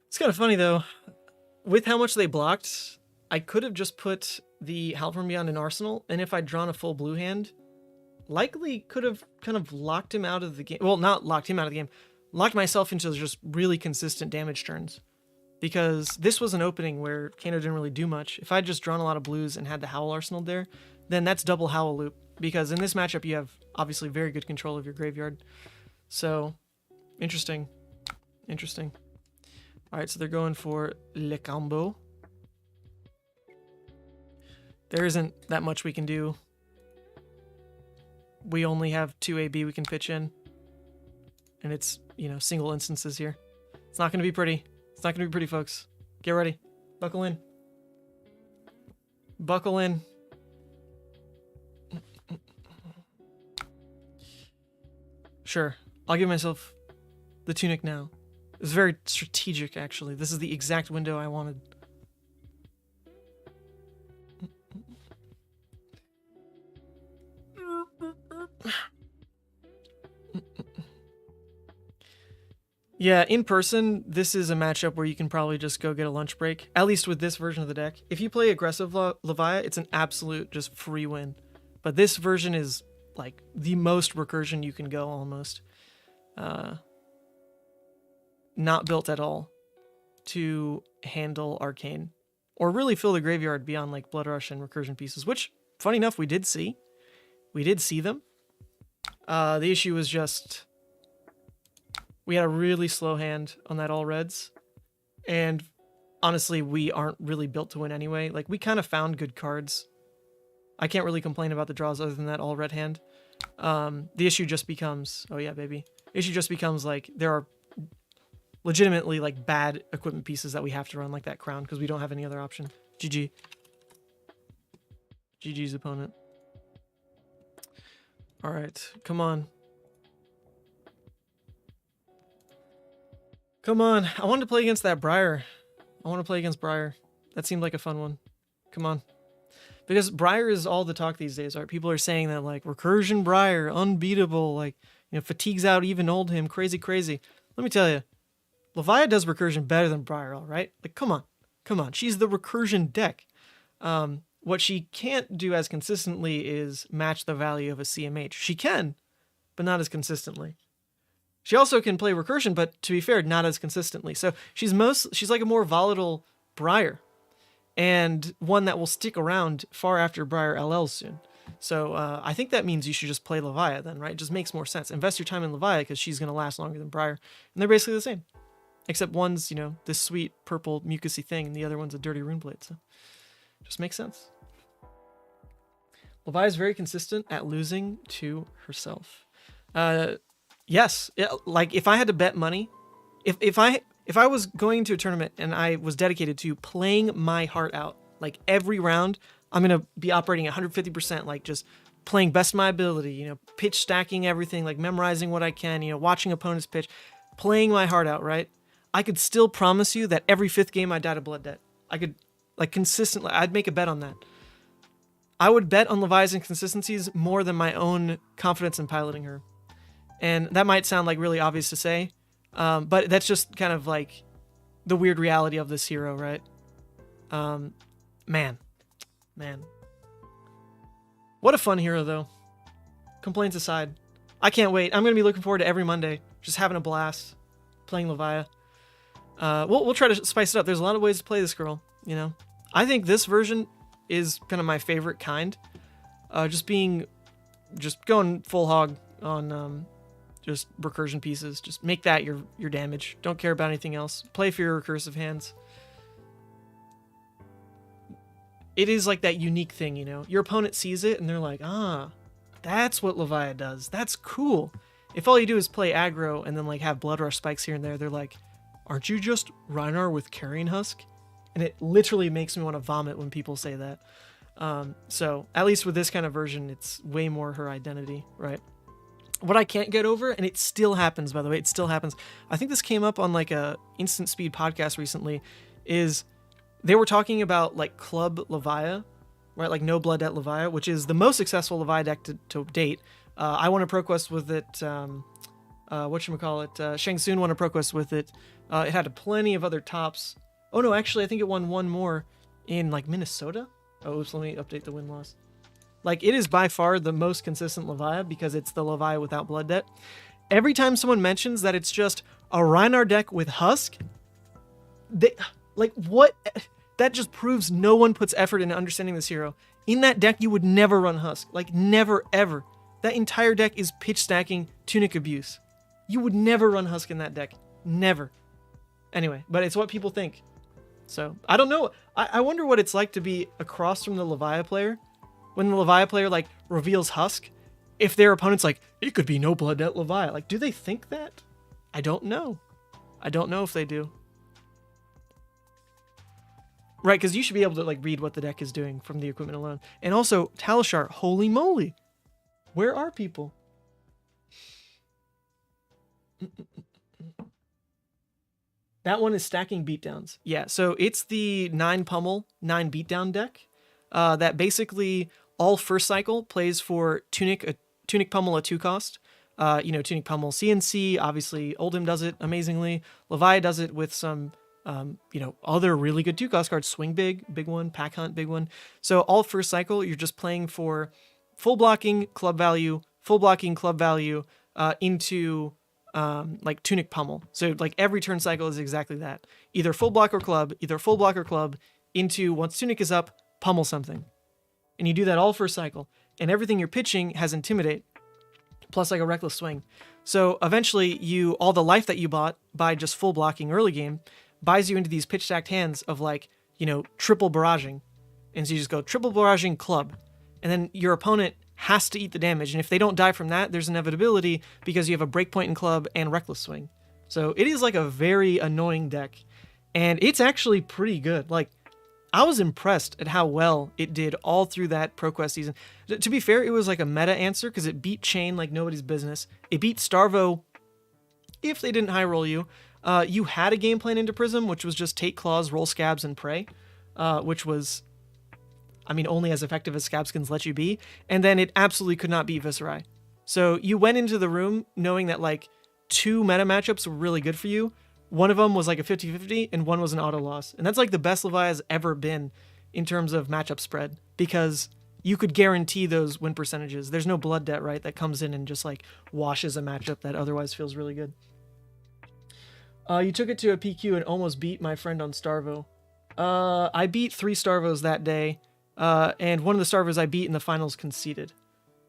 It's kind of funny, though. With how much they blocked, I could have just put the Howl from Beyond in Arsenal, and if I'd drawn a full blue hand, likely could have kind of locked him out of the game. Well, not locked him out of the game. Locked myself into just really consistent damage turns. Because this was an opening where Kano didn't really do much. If I'd just drawn a lot of blues and had the Howl Arsenal there, then that's double Howl loop. Because in this matchup, you have obviously very good control of your graveyard. So, interesting. Interesting. Alright, so they're going for Le Combo. There isn't that much we can do. We only have 2 AB we can pitch in. And it's, you know, single instances here. It's not going to be pretty. It's not going to be pretty, folks. Get ready. Buckle in. Buckle in. Sure. I'll give myself the tunic now. It's very strategic, actually. This is the exact window I wanted. Yeah, in person, this is a matchup where you can probably just go get a lunch break, at least with this version of the deck. If you play aggressive Levia, it's an absolute just free win. But this version is like the most recursion you can go almost. Not built at all to handle Arcane. Or really fill the graveyard beyond like Blood Rush and recursion pieces, which, funny enough, we did see. We did see them. The issue was just... we had a really slow hand on that all reds. And honestly, we aren't really built to win anyway. Like, we kind of found good cards. I can't really complain about the draws other than that all red hand. The issue just becomes... oh yeah, baby. The issue just becomes, like, there are legitimately, like, bad equipment pieces that we have to run, like that crown, because we don't have any other option. GG. GG's opponent. Alright, come on. Come on. I wanted to play against that Briar. I want to play against Briar. That seemed like a fun one. Come on. Because Briar is all the talk these days, right? People are saying that, like, Recursion Briar, unbeatable, like, you know, fatigues out even old him, crazy, crazy. Let me tell you, Levia does Recursion better than Briar, all right? Like, come on. Come on. She's the Recursion deck. What she can't do as consistently is match the value of a CMH. She can, but not as consistently. She also can play Recursion, but to be fair, not as consistently. So she's like a more volatile Briar, and one that will stick around far after Briar LLs soon. So I think that means you should just play Levia then, right? It just makes more sense. Invest your time in Levia because she's going to last longer than Briar. And they're basically the same. Except one's, you know, this sweet purple mucusy thing, and the other one's a dirty rune blade. So it just makes sense. Levia is very consistent at losing to herself. Yes, like if I had to bet money, if I was going to a tournament and I was dedicated to playing my heart out, like every round, I'm going to be operating 150%, like just playing best of my ability, you know, pitch stacking everything, like memorizing what I can, you know, watching opponents pitch, playing my heart out, right? I could still promise you that every 5th game I'd die to blood debt. I could, like, consistently, I'd make a bet on that. I would bet on Levia's inconsistencies more than my own confidence in piloting her. And that might sound like really obvious to say, but that's just kind of like the weird reality of this hero, right? Man. What a fun hero, though. Complaints aside. I can't wait. I'm going to be looking forward to every Monday. Just having a blast. Playing Levia. We'll try to spice it up. There's a lot of ways to play this girl, you know? I think this version is kind of my favorite kind. Just going full hog on... just recursion pieces. Just make that your damage. Don't care about anything else. Play for your recursive hands. It is like that unique thing, you know? Your opponent sees it and they're like, ah, that's what Levia does. That's cool. If all you do is play aggro and then like have blood rush spikes here and there, they're like, aren't you just Rhinar with Carrion Husk? And it literally makes me want to vomit when people say that. So at least with this kind of version, it's way more her identity, right? What I can't get over, and it still happens, by the way, it still happens. I think this came up on like a Instant Speed podcast recently, is they were talking about like Club Levia, right? Like no blood debt Levia, which is the most successful Levia deck to date. I won a ProQuest with it. Whatchamacallit? Shang Tsung won a ProQuest with it. It had plenty of other tops. Oh no, actually, I think it won one more in like Minnesota. Oh, oops, let me update the win-loss. Like, it is by far the most consistent Levia because it's the Levia without blood debt. Every time someone mentions that it's just a Rhinar deck with Husk, what? That just proves no one puts effort into understanding this hero. In that deck, you would never run Husk. Like, never, ever. That entire deck is pitch stacking Tunic Abuse. You would never run Husk in that deck. Never. Anyway, but it's what people think. So, I don't know. I wonder what it's like to be across from the Levia player when the Levia player, like, reveals Husk. If their opponent's like, it could be no blood debt Levia. Like, do they think that? I don't know. I don't know if they do. Right, because you should be able to, like, read what the deck is doing from the equipment alone. And also, Talishar, holy moly. Where are people? That one is stacking beatdowns. Yeah, so it's the 9 pummel, 9 beatdown deck that basically all first cycle plays for Tunic Pummel a 2 cost. Tunic Pummel CNC, obviously Oldhim does it amazingly. Levia does it with some, other really good 2 cost cards. Swing big one. Pack Hunt, big one. So all first cycle, you're just playing for full blocking club value, into like Tunic Pummel. So like every turn cycle is exactly that. Either full block or club, into once Tunic is up, pummel something. And you do that all first cycle. And everything you're pitching has Intimidate, plus like a Reckless Swing. So eventually all the life that you bought by just full blocking early game buys you into these pitch stacked hands of like, triple barraging. And so you just go triple barraging club. And then your opponent has to eat the damage. And if they don't die from that, there's inevitability because you have a breakpoint in club and Reckless Swing. So it is like a very annoying deck. And it's actually pretty good. Like, I was impressed at how well it did all through that ProQuest season. To be fair, it was like a meta answer because it beat Chain like nobody's business. It beat Starvo if they didn't high roll you. You had a game plan into Prism, which was just take claws, roll scabs, and pray, which was, only as effective as Scabskins let you be. And then it absolutely could not beat Viscerai. So you went into the room knowing that like 2 meta matchups were really good for you. One of them was like a 50-50 and one was an auto loss. And that's like the best Levia has ever been in terms of matchup spread because you could guarantee those win percentages. There's no blood debt, right, that comes in and just like washes a matchup that otherwise feels really good. You took it to a PQ and almost beat my friend on Starvo. I beat 3 Starvos that day, and one of the Starvos I beat in the finals conceded.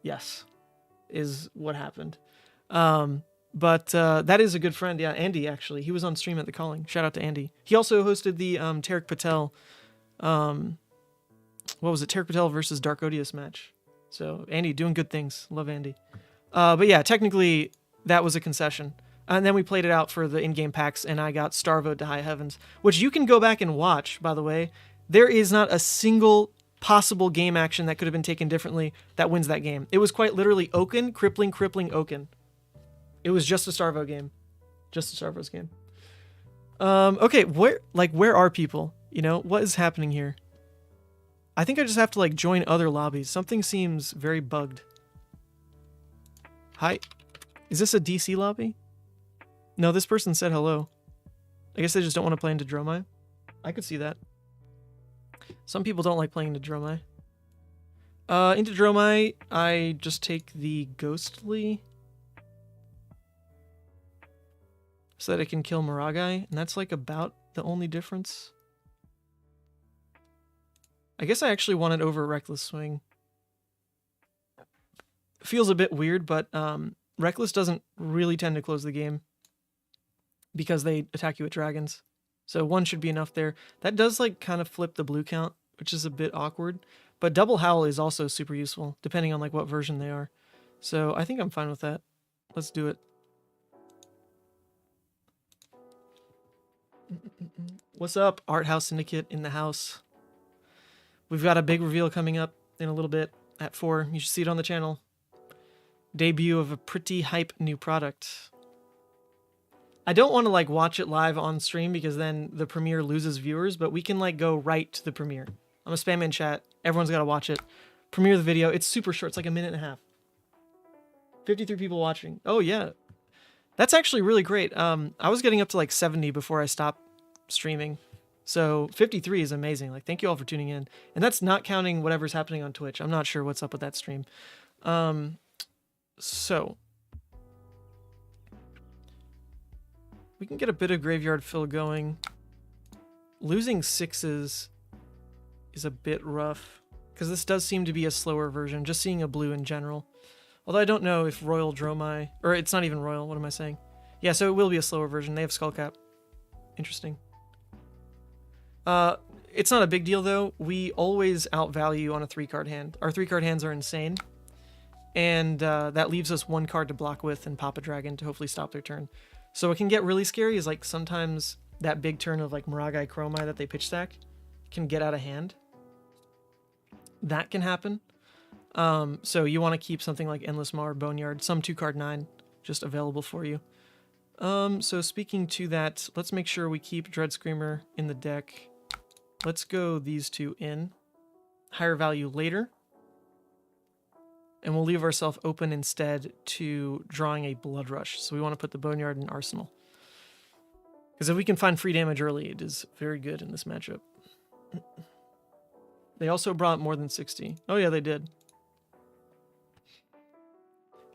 Yes, is what happened. But that is a good friend. Yeah, Andy, actually. He was on stream at the Calling. Shout out to Andy. He also hosted the Tarek Patel, Tarek Patel versus Dark Odious match. So Andy, doing good things. Love Andy. But yeah, technically that was a concession. And then we played it out for the in-game packs, and I got Starvoed to high heavens, which you can go back and watch, by the way. There is not a single possible game action that could have been taken differently that wins that game. It was quite literally Oaken, crippling Oaken. It was just a Starvo game. Just a Starvo's game. Okay, where are people? What is happening here? I think I just have to like join other lobbies. Something seems very bugged. Hi. Is this a DC lobby? No, this person said hello. I guess they just don't want to play into Dromai. I could see that. Some people don't like playing into Dromai. Into Dromai, I just take the Ghostly so that it can kill Maragai, and that's like about the only difference. I guess I actually want it over Reckless Swing. Feels a bit weird, but Reckless doesn't really tend to close the game because they attack you with dragons. So 1 should be enough there. That does like kind of flip the blue count, which is a bit awkward. But Double Howl is also super useful, depending on like what version they are. So I think I'm fine with that. Let's do it. What's up, Art House Syndicate in the house? We've got a big reveal coming up in a little bit at 4. You should see it on the channel. Debut of a pretty hype new product. I don't want to like watch it live on stream because then the premiere loses viewers, but we can like go right to the premiere. I'm gonna spam in chat. Everyone's got to watch it. Premiere the video. It's super short. It's like a minute and a half. 53 people watching. Oh yeah. That's actually really great. I was getting up to like 70 before I stopped streaming. So 53 is amazing. Like, thank you all for tuning in. And that's not counting whatever's happening on Twitch. I'm not sure what's up with that stream. So we can get a bit of graveyard fill going. Losing 6s is a bit rough because this does seem to be a slower version, just seeing a blue in general. Although I don't know if Royal Dromai, or it's not even Royal, what am I saying? Yeah, so it will be a slower version. They have Skullcap. Interesting. It's not a big deal though. We always outvalue on a 3-card hand. Our 3-card hands are insane. And that leaves us 1 card to block with and pop a dragon to hopefully stop their turn. So what can get really scary is like sometimes that big turn of like Maragai Chromai that they pitch stack can get out of hand. That can happen. So you want to keep something like Endless Maw or Boneyard, some 2-card 9 just available for you. So speaking to that, let's make sure we keep Dread Screamer in the deck. Let's go these two in. Higher value later. And we'll leave ourselves open instead to drawing a Blood Rush. So we want to put the Boneyard in Arsenal. Because if we can find free damage early, it is very good in this matchup. They also brought more than 60. Oh yeah, they did.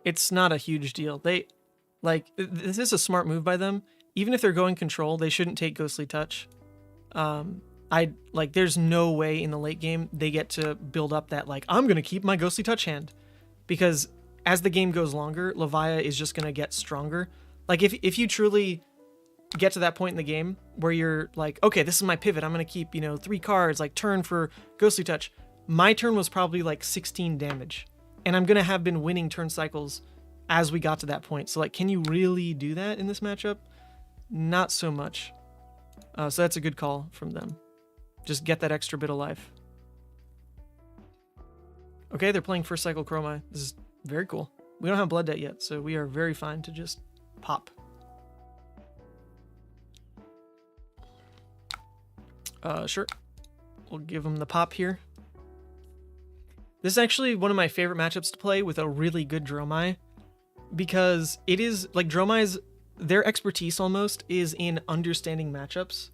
It's not a huge deal. This is a smart move by them. Even if they're going control, they shouldn't take Ghostly Touch. There's no way in the late game they get to build up that, like, I'm going to keep my Ghostly Touch hand. Because as the game goes longer, Levia is just going to get stronger. Like, if you truly get to that point in the game where you're like, okay, this is my pivot, I'm going to keep, 3 cards, like, turn for Ghostly Touch. My turn was probably, like, 16 damage. And I'm going to have been winning turn cycles as we got to that point. So, like, can you really do that in this matchup? Not so much. So that's a good call from them. Just get that extra bit of life. Okay, they're playing first cycle Dromai. This is very cool. We don't have Blood Debt yet, so we are very fine to just pop. Sure. We'll give them the pop here. This is actually one of my favorite matchups to play with a really good Dromai, because it is, like, Dromai's, their expertise almost is in understanding matchups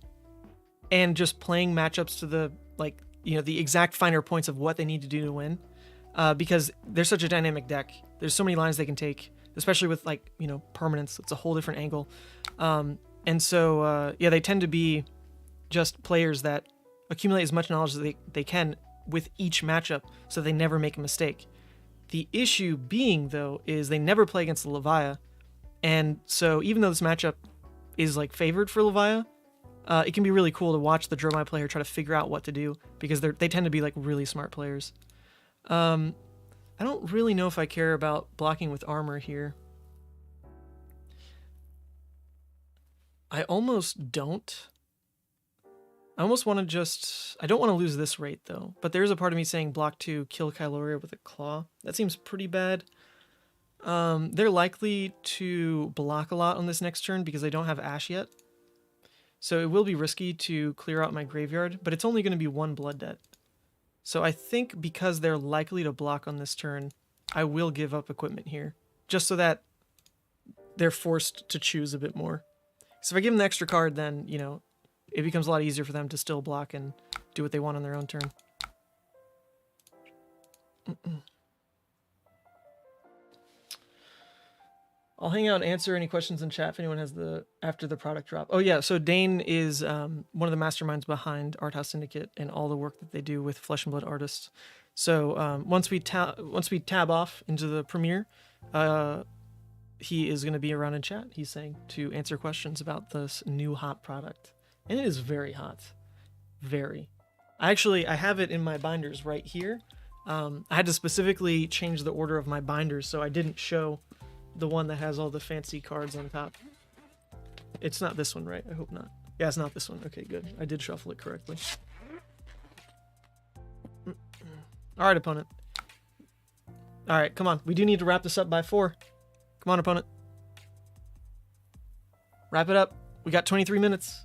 and just playing matchups to the, like, the exact finer points of what they need to do to win. Because they're such a dynamic deck. There's so many lines they can take, especially with, like, permanence. It's a whole different angle. And so, yeah, they tend to be just players that accumulate as much knowledge as they can with each matchup so they never make a mistake. The issue being, though, is they never play against the Levia. And so even though this matchup is, like, favored for Levia, it can be really cool to watch the Dromai player try to figure out what to do, because they tend to be, like, really smart players. I don't really know if I care about blocking with armor here. I almost don't. I almost want to just... I don't want to lose this rate, though. But there's a part of me saying block 2, kill Kyloria with a claw. That seems pretty bad. They're likely to block a lot on this next turn because they don't have Ash yet. So it will be risky to clear out my graveyard, but it's only going to be 1 Blood Debt. So I think because they're likely to block on this turn, I will give up equipment here, just so that they're forced to choose a bit more. So if I give them the extra card, then, it becomes a lot easier for them to still block and do what they want on their own turn. I'll hang out and answer any questions in chat if anyone has after the product drop. Oh yeah, so Dane is one of the masterminds behind Art House Syndicate and all the work that they do with Flesh and Blood artists. So once we tab off into the premiere, he is going to be around in chat, he's saying, to answer questions about this new hot product. And it is very hot. Very. I have it in my binders right here. I had to specifically change the order of my binders so I didn't show the one that has all the fancy cards on top. It's not this one, right? I hope not. Yeah, it's not this one. Okay, good. I did shuffle it correctly. All right, opponent. All right, come on. We do need to wrap this up by 4. Come on, opponent. Wrap it up. We got 23 minutes.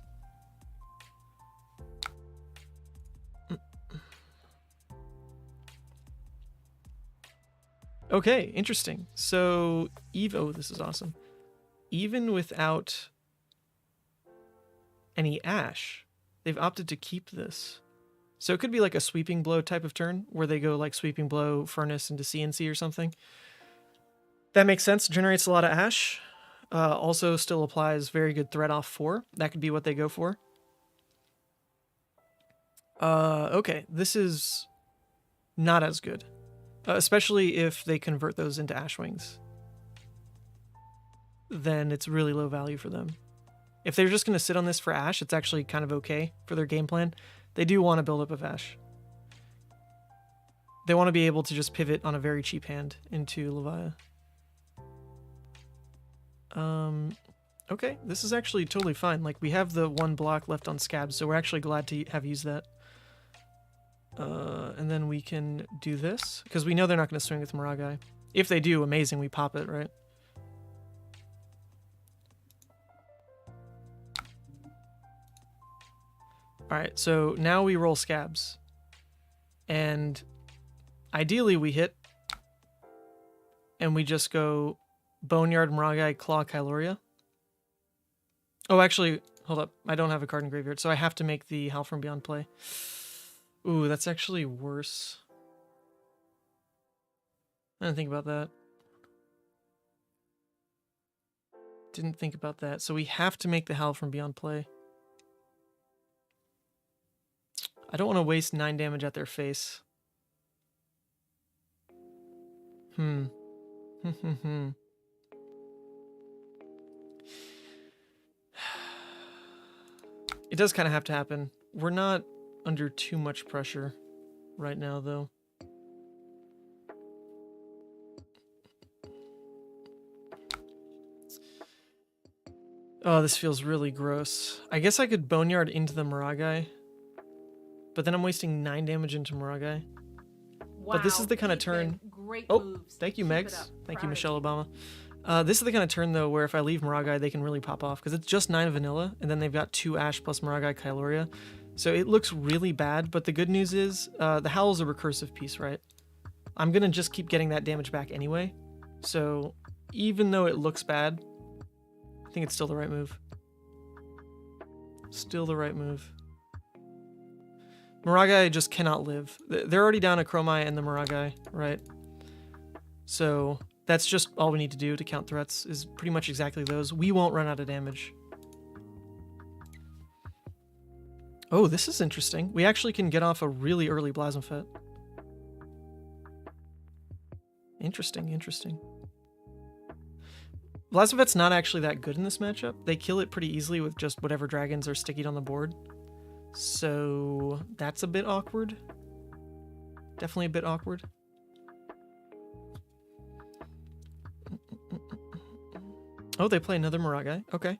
Okay, interesting. So, oh, this is awesome. Even without any Ash, they've opted to keep this. So it could be like a Sweeping Blow type of turn, where they go like Sweeping Blow, Furnace into CNC or something. That makes sense. Generates a lot of Ash. Also still applies very good threat off 4. That could be what they go for. Okay, this is not as good. Especially if they convert those into Ash Wings. Then it's really low value for them. If they're just going to sit on this for Ash, it's actually kind of okay for their game plan. They do want to build up of Ash. They want to be able to just pivot on a very cheap hand into Levia. Okay, this is actually totally fine. Like, we have the 1 block left on Scabs, so we're actually glad to have used that. And then we can do this, because we know they're not going to swing with Maragai. If they do, amazing, we pop it, right? Alright, so now we roll scabs. And ideally we hit. And we just go Boneyard, Maragai, Claw, Kyloria. Oh, actually, hold up. I don't have a card in graveyard, so I have to make the Howl from Beyond play. Ooh, that's actually worse. I didn't think about that. Didn't think about that. So we have to make the Howl from Beyond play. I don't want to waste 9 damage at their face. It does kind of have to happen. We're not under too much pressure right now, though. Oh, this feels really gross. I guess I could Boneyard into the Maragai, but then I'm wasting 9 damage into Maragai. Wow, but this is the kind of turn... Moves. Thank you, Megs. Thank you, Michelle Obama. This is the kind of turn, though, where if I leave Maragai, they can really pop off, because it's just 9 vanilla, and then they've got 2 Ash plus Maragai Kyloria. So it looks really bad, but the good news is the Howl's a recursive piece, right? I'm going to just keep getting that damage back anyway. So even though it looks bad, I think it's still the right move. Still the right move. Maragai just cannot live. They're already down a Dromai and the Maragai, right? So that's just all we need to do to count threats, is pretty much exactly those. We won't run out of damage. Oh, this is interesting. We actually can get off a really early Blasphemfet. Interesting, interesting. Blasphemfet's not actually that good in this matchup. They kill it pretty easily with just whatever dragons are sticking on the board. So that's a bit awkward. Definitely a bit awkward. Oh, they play another Maragai. Okay.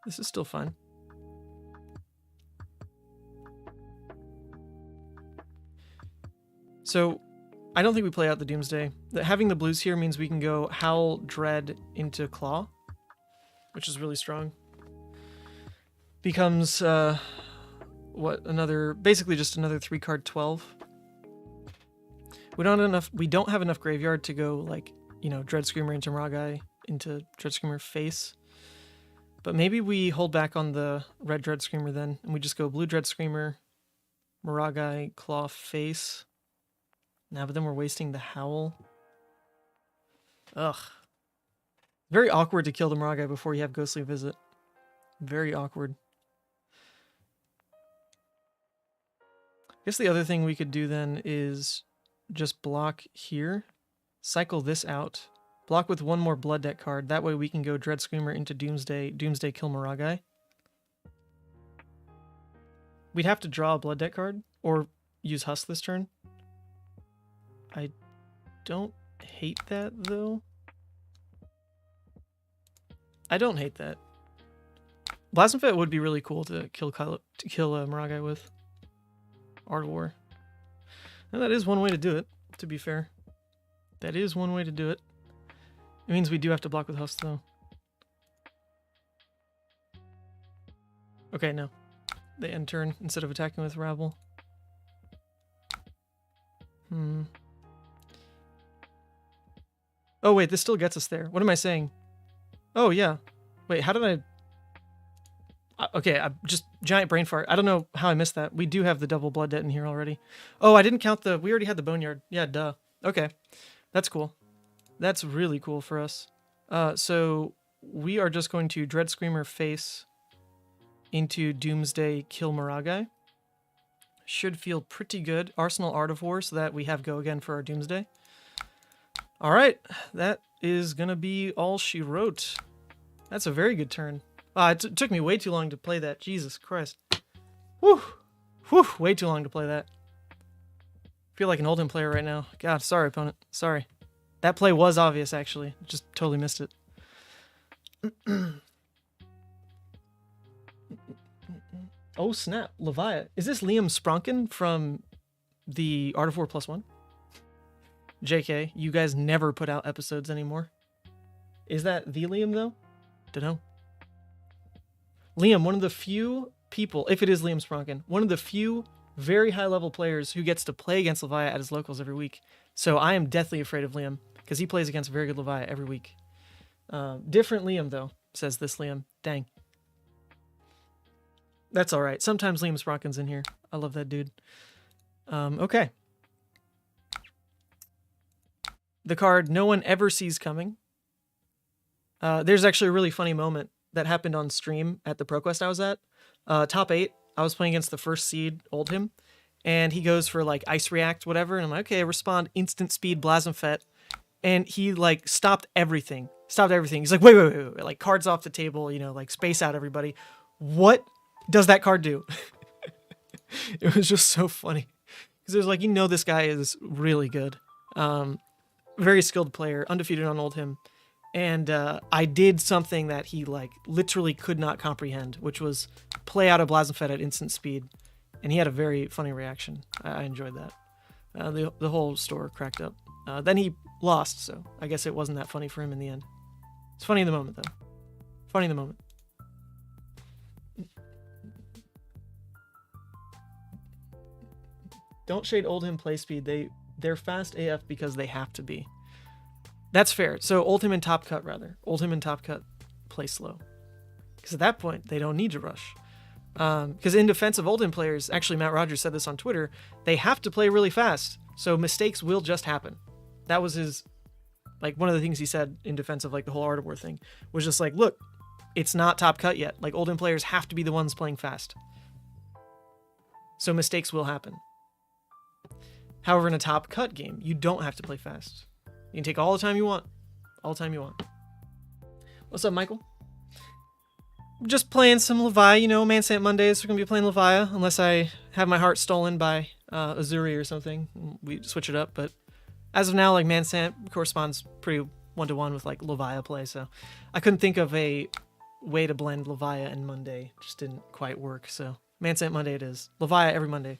This is still fine. So, I don't think we play out the Doomsday. Having the blues here means we can go Howl, Dread into Claw, which is really strong. Becomes, what, another, basically just another 3-card 12. We don't have enough graveyard to go, like, you know, Dread Screamer into Maragai into Dread Screamer face. But maybe we hold back on the red Dread Screamer then, and we just go blue Dread Screamer, Maragai, Claw, face. Now, but then we're wasting the Howl. Ugh. Very awkward to kill the Maragai before you have Ghostly Visit. Very awkward. I guess the other thing we could do then is just block here, cycle this out, block with one more Blood Deck card. That way we can go Dread Screamer into Doomsday, Doomsday kill Maragai. We'd have to draw a Blood Deck card, or use Husk this turn. I don't hate that, though. I don't hate that. Blasphemfet would be really cool to kill Maragai with. Art of War. And that is one way to do it, to be fair. That is one way to do it. It means we do have to block with Husk, though. Okay, no. They end turn instead of attacking with Rabble. Oh, wait, this still gets us there. What am I saying? Oh, yeah. Wait, how did I... Okay, just giant brain fart. I don't know how I missed that. We do have the double Blood Debt in here already. Oh, I didn't count the... We already had the Boneyard. Yeah, duh. Okay. That's cool. That's really cool for us. So we are just going to Dread Screamer face into Doomsday kill Maragai. Should feel pretty good. Arsenal Art of War so that we have go again for our Doomsday. All right, that is going to be all she wrote. That's a very good turn. It took me way too long to play that. Jesus Christ. Whew. Whew, way too long to play that. Feel like an Oldham player right now. God, sorry, opponent. Sorry. That play was obvious, actually. Just totally missed it. Oh, snap. Levia. Is this Liam Spronkin from the Art of War +1? JK, you guys never put out episodes anymore. Is that the Liam, though? Dunno. Liam, one of the few people, if it is Liam Spronkin, one of the few very high-level players who gets to play against Levia at his locals every week. So I am deathly afraid of Liam, because he plays against very good Levia every week. Different Liam, though, says this Liam. Dang. That's all right. Sometimes Liam Spronkin's in here. I love that dude. Okay. The card no one ever sees coming. There's actually a really funny moment that happened on stream at the ProQuest I was at. Top 8, I was playing against the first seed, Oldhim, and he goes for like Ice React, whatever, and I'm like, okay, respond, instant speed, Blasphemfet, and he like stopped everything. He's like, wait, like cards off the table, you know, like space out everybody. What does that card do? It was just so funny. Because it was like, you know, this guy is really good. Very skilled player, undefeated on Oldhim. And I did something that he like literally could not comprehend, which was play out a Blasphemfet at instant speed. And he had a very funny reaction. I enjoyed that. The whole store cracked up. Then he lost, so I guess it wasn't that funny for him in the end. It's funny in the moment, though. Funny in the moment. Don't shade Oldhim play speed. They're fast AF because they have to be. That's fair. So Oldhim and Top Cut, rather. Oldhim and Top Cut play slow. Because at that point, they don't need to rush. Because in defense of Oldhim players, actually Matt Rogers said this on Twitter, they have to play really fast. So mistakes will just happen. That was his, like, one of the things he said in defense of like the whole Art of War thing, was just like, look, it's not Top Cut yet. Like, Oldhim players have to be the ones playing fast. So mistakes will happen. However, in a Top Cut game, you don't have to play fast. You can take all the time you want. All the time you want. What's up, Michael? Just playing some Levia, you know, Sant Mondays. We're going to be playing Levia, unless I have my heart stolen by Azuri or something. We switch it up, but as of now, like, Sant corresponds pretty one-to-one with, like, Levia play, so I couldn't think of a way to blend Levia and Monday. Just didn't quite work, so Sant Monday it is. Levia every Monday.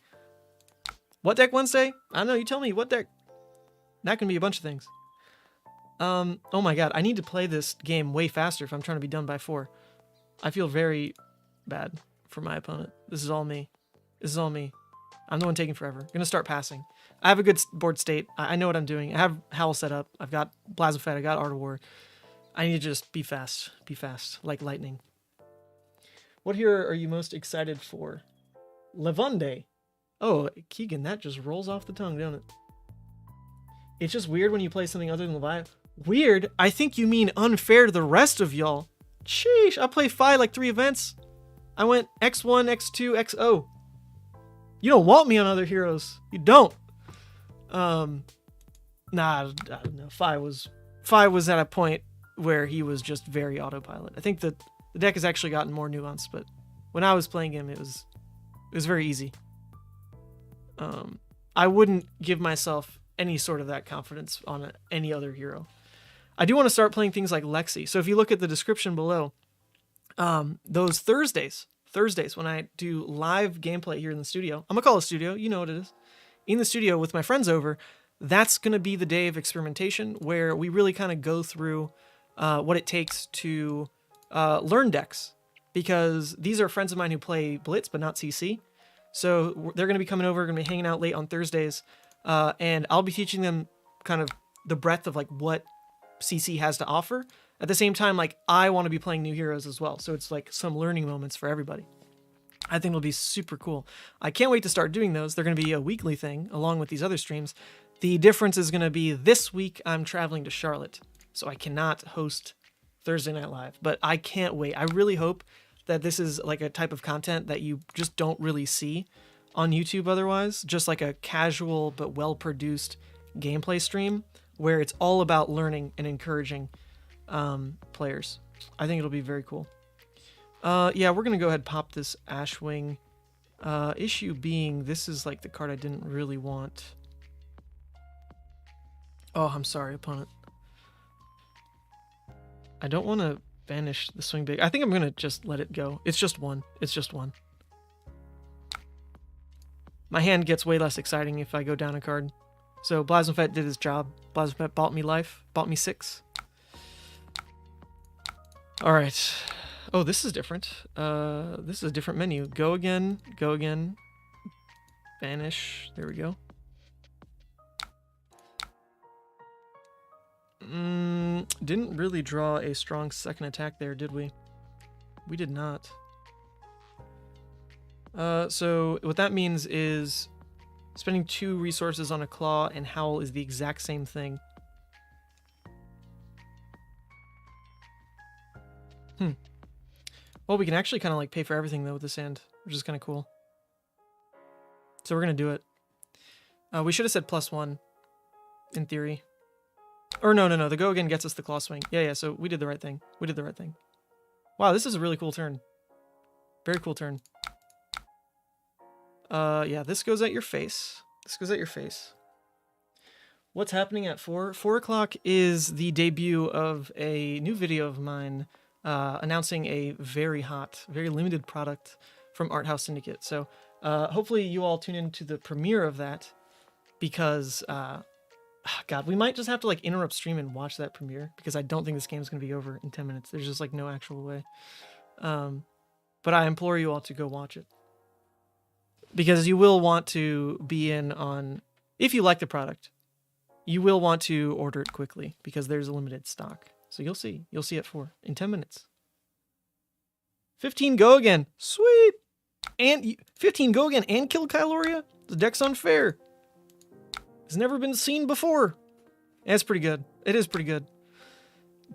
What deck Wednesday? I don't know, you tell me, what deck? That can be a bunch of things. Oh my god, I need to play this game way faster if I'm trying to be done by 4. I feel very bad for my opponent. This is all me. This is all me. I'm the one taking forever. Gonna start passing. I have a good board state. I know what I'm doing. I have Howl set up. I've got Blasphemfet. I got Art of War. I need to just be fast. Be fast. Like lightning. What hero are you most excited for? Levande. Oh, Keegan, that just rolls off the tongue, don't it? It's just weird when you play something other than Leviathan. Weird? I think you mean unfair to the rest of y'all. Sheesh, I play Fi like 3 events. I went X1, X2, XO. You don't want me on other heroes. You don't. Nah, I don't know. Fi was at a point where he was just very autopilot. I think that the deck has actually gotten more nuanced, but when I was playing him, it was very easy. I wouldn't give myself any sort of that confidence on any other hero. I do want to start playing things like Lexi. So if you look at the description below, those Thursdays when I do live gameplay here in the studio, I'm gonna call it a studio, you know what it is, in the studio with my friends over, that's gonna be the day of experimentation where we really kind of go through what it takes to learn decks, because these are friends of mine who play Blitz but not CC. So they're going to be coming over, going to be hanging out late on Thursdays, and I'll be teaching them kind of the breadth of like what CC has to offer. At the same time, like, I want to be playing new heroes as well, so it's like some learning moments for everybody. I think it'll be super cool. I can't wait to start doing those. They're going to be a weekly thing along with these other streams. The difference is going to be this week I'm traveling to Charlotte, so I cannot host Thursday Night Live, but I can't wait. I really hope that this is like a type of content that you just don't really see on YouTube otherwise, just like a casual but well-produced gameplay stream where it's all about learning and encouraging players. I think it'll be very cool. Yeah, we're going to go ahead and pop this Ashwing. Issue being, this is like the card I didn't really want. Oh, I'm sorry, opponent. I don't want to banish the swing big. I think I'm going to just let it go. It's just one. It's just one. My hand gets way less exciting if I go down a card. So Blasphemfet did his job. Blasphemfet bought me life. Bought me 6. Alright. Oh, this is different. This is a different menu. Go again, banish. There we go. Didn't really draw a strong second attack there, did we? We did not. So what that means is spending 2 resources on a claw and howl is the exact same thing. Well, we can actually kind of like pay for everything though with the sand, which is kind of cool. So we're gonna do it. We should have said +1 in theory. Or no. The go again gets us the claw swing. Yeah. So we did the right thing. Wow, this is a really cool turn. Very cool turn. Yeah, this goes at your face. What's happening at 4? 4 o'clock is the debut of a new video of mine announcing a very hot, very limited product from Art House Syndicate. So hopefully you all tune into the premiere of that because, God, we might just have to like interrupt stream and watch that premiere because I don't think this game is going to be over in 10 minutes. There's just like no actual way. But I implore you all to go watch it. Because you will want to be in on, if you like the product, you will want to order it quickly because there's a limited stock. So you'll see at 4 in 10 minutes. 15 go again. Sweet. And 15 go again and kill Kyloria. The deck's unfair. It's never been seen before. That's pretty good. It is pretty good.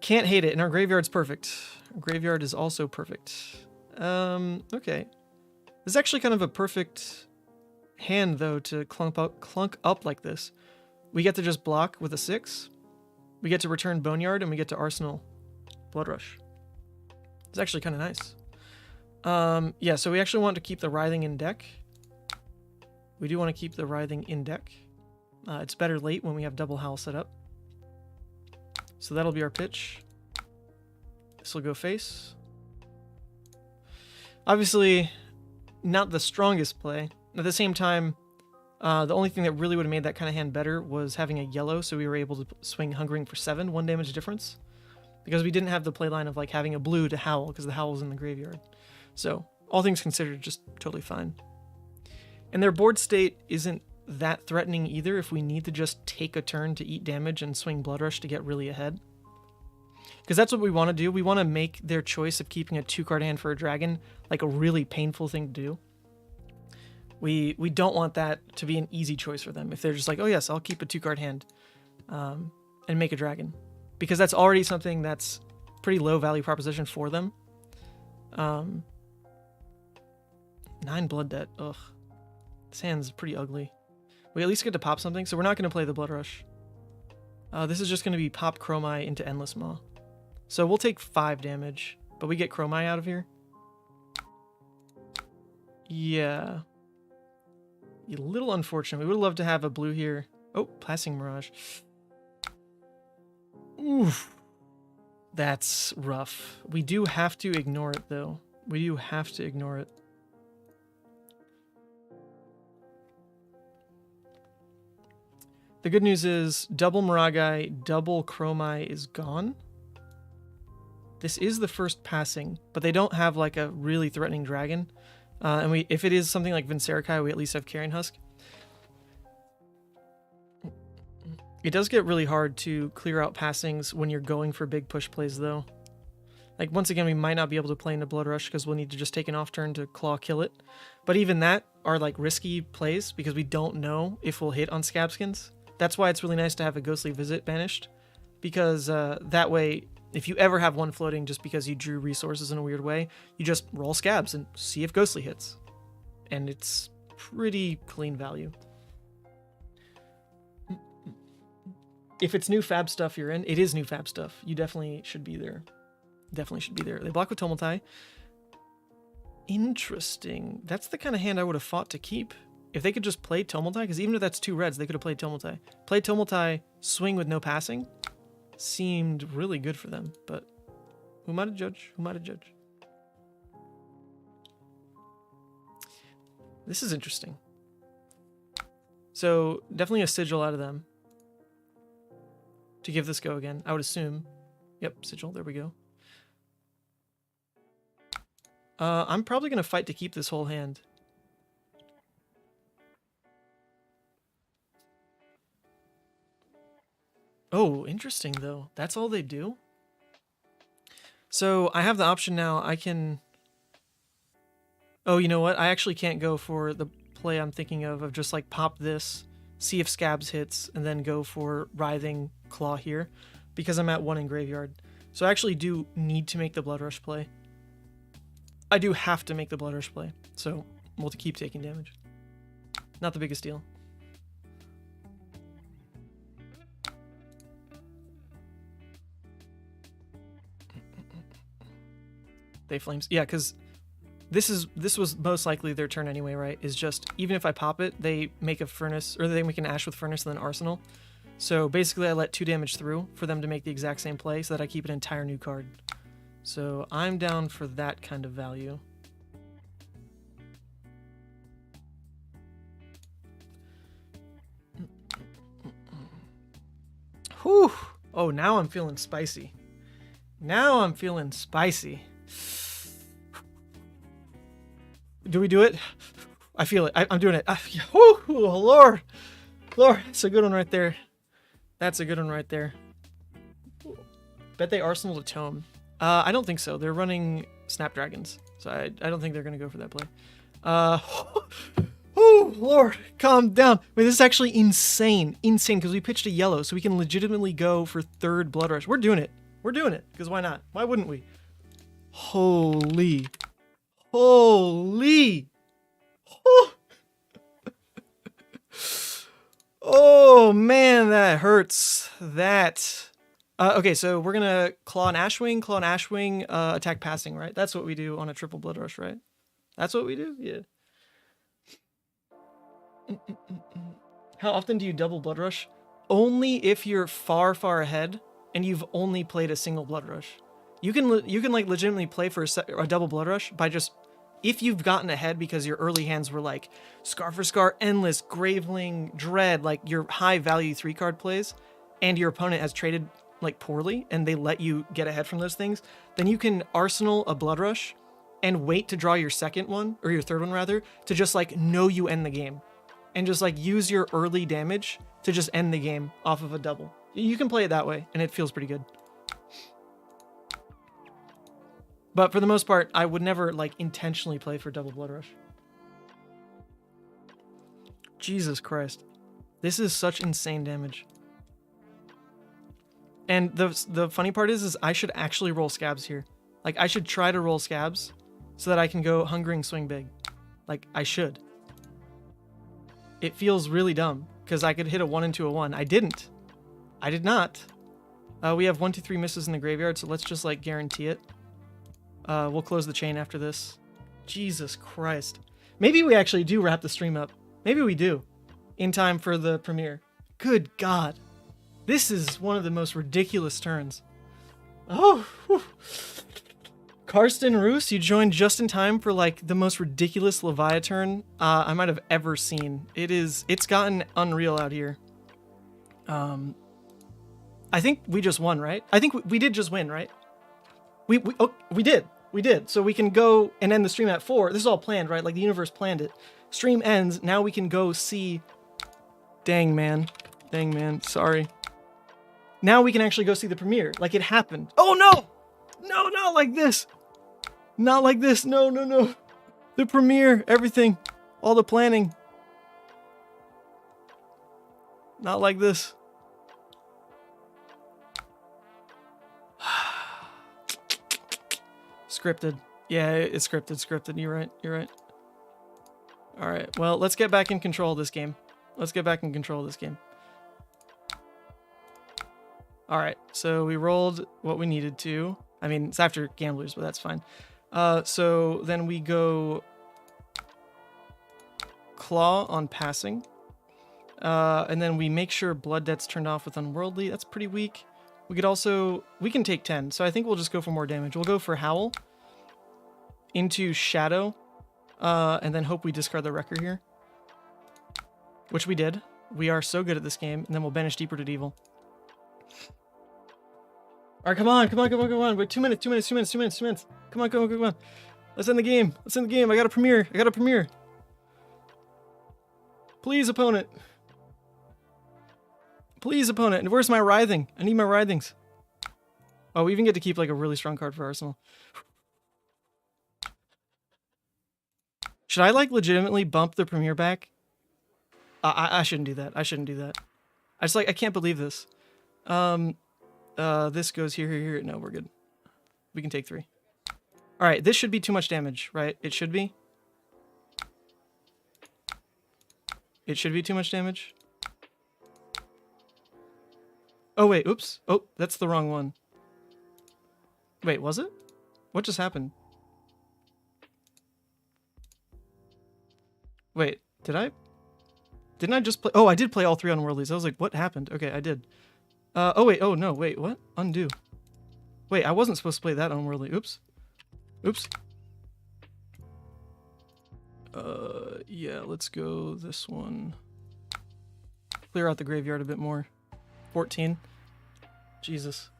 Can't hate it. And our graveyard's perfect. Our graveyard is also perfect. Okay. This is actually kind of a perfect hand, though, to clunk up like this. We get to just block with a 6. We get to return Boneyard, and we get to Arsenal Bloodrush. It's actually kind of nice. Yeah, so we actually want to keep the Writhing in deck. We do want to keep the Writhing in deck. It's better late when we have double howl set up. So that'll be our pitch. This will go face. Obviously, not the strongest play. At the same time, the only thing that really would have made that kind of hand better was having a yellow, so we were able to swing Hungering for 7, 1 damage difference. Because we didn't have the playline of like having a blue to howl, because the howl was in the graveyard. So, all things considered, just totally fine. And their board state isn't that threatening either if we need to just take a turn to eat damage and swing Bloodrush to get really ahead. Because that's what we want to do. We want to make their choice of keeping a 2-card hand for a dragon like a really painful thing to do. We don't want that to be an easy choice for them. If they're just like, oh yes, I'll keep a 2-card hand and make a dragon. Because that's already something that's pretty low value proposition for them. 9 blood debt. Ugh. This hand's pretty ugly. We at least get to pop something, so we're not going to play the Blood Rush. This is just going to be pop Dromai into Endless Maw. So we'll take 5 damage, but we get Dromai out of here. Yeah. A little unfortunate. We would love to have a blue here. Oh, Passing Mirage. Oof. That's rough. We do have to ignore it, though. We do have to ignore it. The good news is double Miragai, double Dromai is gone. This is the first passing, but they don't have like a really threatening dragon. And if it is something like Vincerikai, we at least have Carrion Husk. It does get really hard to clear out passings when you're going for big push plays, though. Like, once again, we might not be able to play into Blood Rush because we'll need to just take an off turn to claw kill it. But even that are like risky plays because we don't know if we'll hit on Scabskins. That's why it's really nice to have a Ghostly Visit banished, because that way, if you ever have one floating just because you drew resources in a weird way, you just roll Scabs and see if Ghostly hits. And it's pretty clean value. If it's new fab stuff you're in, it is new fab stuff. You definitely should be there. Definitely should be there. They block with Tumultai. Interesting. That's the kind of hand I would have fought to keep. If they could just play Tumultai, because even if that's 2 reds, they could have played Tumultai. Play Tumultai, swing with no passing, seemed really good for them, but who am I to judge? Who am I to judge? This is interesting. So, definitely a Sigil out of them to give this go again, I would assume. Yep, Sigil, there we go. I'm probably going to fight to keep this whole hand. Oh, interesting, though. That's all they do? So I have the option now. I can... Oh, you know what? I actually can't go for the play I'm thinking of just like pop this, see if Scabs hits, and then go for Writhing Claw here, because I'm at 1 in Graveyard. So I actually do need to make the Blood Rush play. I do have to make the Blood Rush play, so we'll keep taking damage. Not the biggest deal. They Flames. Yeah, because this was most likely their turn anyway, right? Is just, even if I pop it, they make a Furnace, or they make an Ash with Furnace and then Arsenal. So basically I let 2 damage through for them to make the exact same play so that I keep an entire new card. So I'm down for that kind of value. Whew! Oh, now I'm feeling spicy. Now I'm feeling spicy. Do we do it? I feel it. I'm doing it. Whew, Lord. Lord, that's a good one right there. That's a good one right there. Bet they Arsenal to Tome. I don't think so. They're running Snapdragons. So I don't think they're going to go for that play. Oh, Lord, calm down. Wait, this is actually insane. Insane, because we pitched a yellow, so we can legitimately go for 3rd Blood Rush. We're doing it. We're doing it, because why not? Why wouldn't we? Holy. Holy. Oh. Oh, man, that hurts. That. Okay, so we're going to Claw and Ashwing, attack passing, right? That's what we do on a triple Blood Rush, right? That's what we do? Yeah. How often do you double Blood Rush? Only if you're far, far ahead and you've only played a single Blood Rush. You can like legitimately play for a double Blood Rush by just, if you've gotten ahead because your early hands were like Scar for Scar, Endless, Graveling, Dread, like your high value 3-card plays, and your opponent has traded like poorly and they let you get ahead from those things, then you can Arsenal a Blood Rush and wait to draw your second one, or your third one rather, to just like know you end the game. And just like use your early damage to just end the game off of a double. You can play it that way, and it feels pretty good. But for the most part, I would never like intentionally play for double Blood Rush. Jesus Christ. This is such insane damage. And the funny part is I should actually roll Scabs here. Like, I should try to roll Scabs so that I can go Hungering Swing Big. Like, I should. It feels really dumb, because I could hit a 1 into a 1. I didn't. I did not. We have 1, 2, 3 misses in the graveyard, so let's just, like, guarantee it. We'll close the chain after this. Jesus Christ. Maybe we actually do wrap the stream up. Maybe we do. In time for the premiere. Good God. This is one of the most ridiculous turns. Oh, whew. Karsten Roos, you joined just in time for like the most ridiculous Levia turn I might have ever seen. It's gotten unreal out here. I think we just won, right? I think we did just win, right? We did. So we can go and end the stream at 4. This is all planned, right? Like the universe planned it. Stream ends. Now we can go see. Dang man. Sorry. Now we can actually go see the premiere. Like it happened. Oh no! No, not like this. Not like this. No. The premiere, everything, all the planning. Not like this. Scripted. Yeah, it's scripted. You're right. All right. Well, let's get back in control of this game. All right. So we rolled what we needed to. I mean, it's after Gamblers, but that's fine. So then we go Claw on passing. And then we make sure Blood Debt's turned off with Unworldly. That's pretty weak. We can take 10. So I think we'll just go for more damage. We'll go for Howl into Shadow. And then hope we discard the Wrecker here. Which we did. We are so good at this game. And then we'll banish Deeper to Evil. All right, come on. Wait, 2 minutes. Come on. Let's end the game. Let's end the game. I got a premiere. I got a premiere. Please, opponent. Please, opponent. And where's my writhing? I need my writhings. Oh, we even get to keep like a really strong card for Arsenal. Should I like legitimately bump the premiere back? I shouldn't do that. I shouldn't do that. I can't believe this. This goes here, here, here. No, we're good. We can take 3. All right, this should be too much damage, right? It should be. It should be too much damage. Oh, wait, oops. Oh, that's the wrong one. Wait, was it? What just happened? Wait, didn't I just play? Oh, I did play all 3 Unworldlies. I was like, what happened? Okay, I did. Oh, wait, oh, no, wait, what? Undo. Wait, I wasn't supposed to play that Unworldly. Oops. Oops. Yeah, let's go this one. Clear out the graveyard a bit more. 14. Jesus.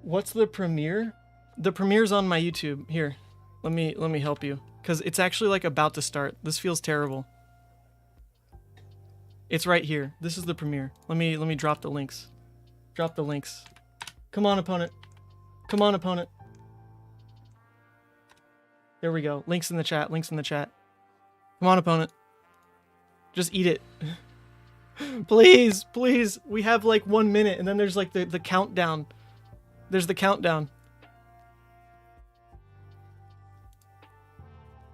What's the premiere? The premiere's on my YouTube. Here, let me help you, because it's actually like about to start. This feels terrible. It's right here. This is the premiere. Let me drop the links. Drop the links. Come on, opponent. Come on, opponent. There we go. Links in the chat. Links in the chat. Come on, opponent. Just eat it. Please, please. We have like 1 minute, and then there's like the countdown. There's the countdown.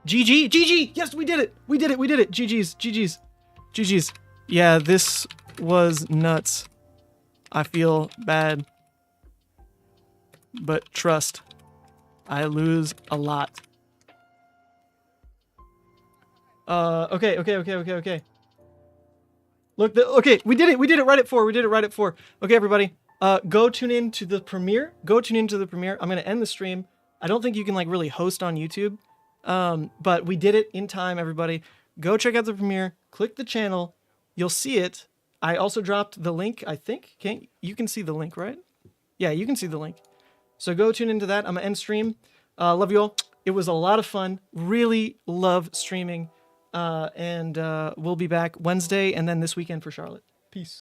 GG, GG. Yes, we did it. We did it. We did it. GG's, GG's, GG's. Yeah, this was nuts. I feel bad. But trust, I lose a lot. Okay. Look, okay, we did it. We did it right at 4. We did it right at 4. Okay, everybody. Go tune in to the premiere. Go tune into the premiere. I'm going to end the stream. I don't think you can like really host on YouTube. But we did it in time, everybody. Go check out the premiere. Click the channel. You'll see it. I also dropped the link, I think. You can see the link, right? Yeah, you can see the link. So go tune into that. I'm going to end stream. Love you all. It was a lot of fun. Really love streaming. And we'll be back Wednesday and then this weekend for Charlotte. Peace.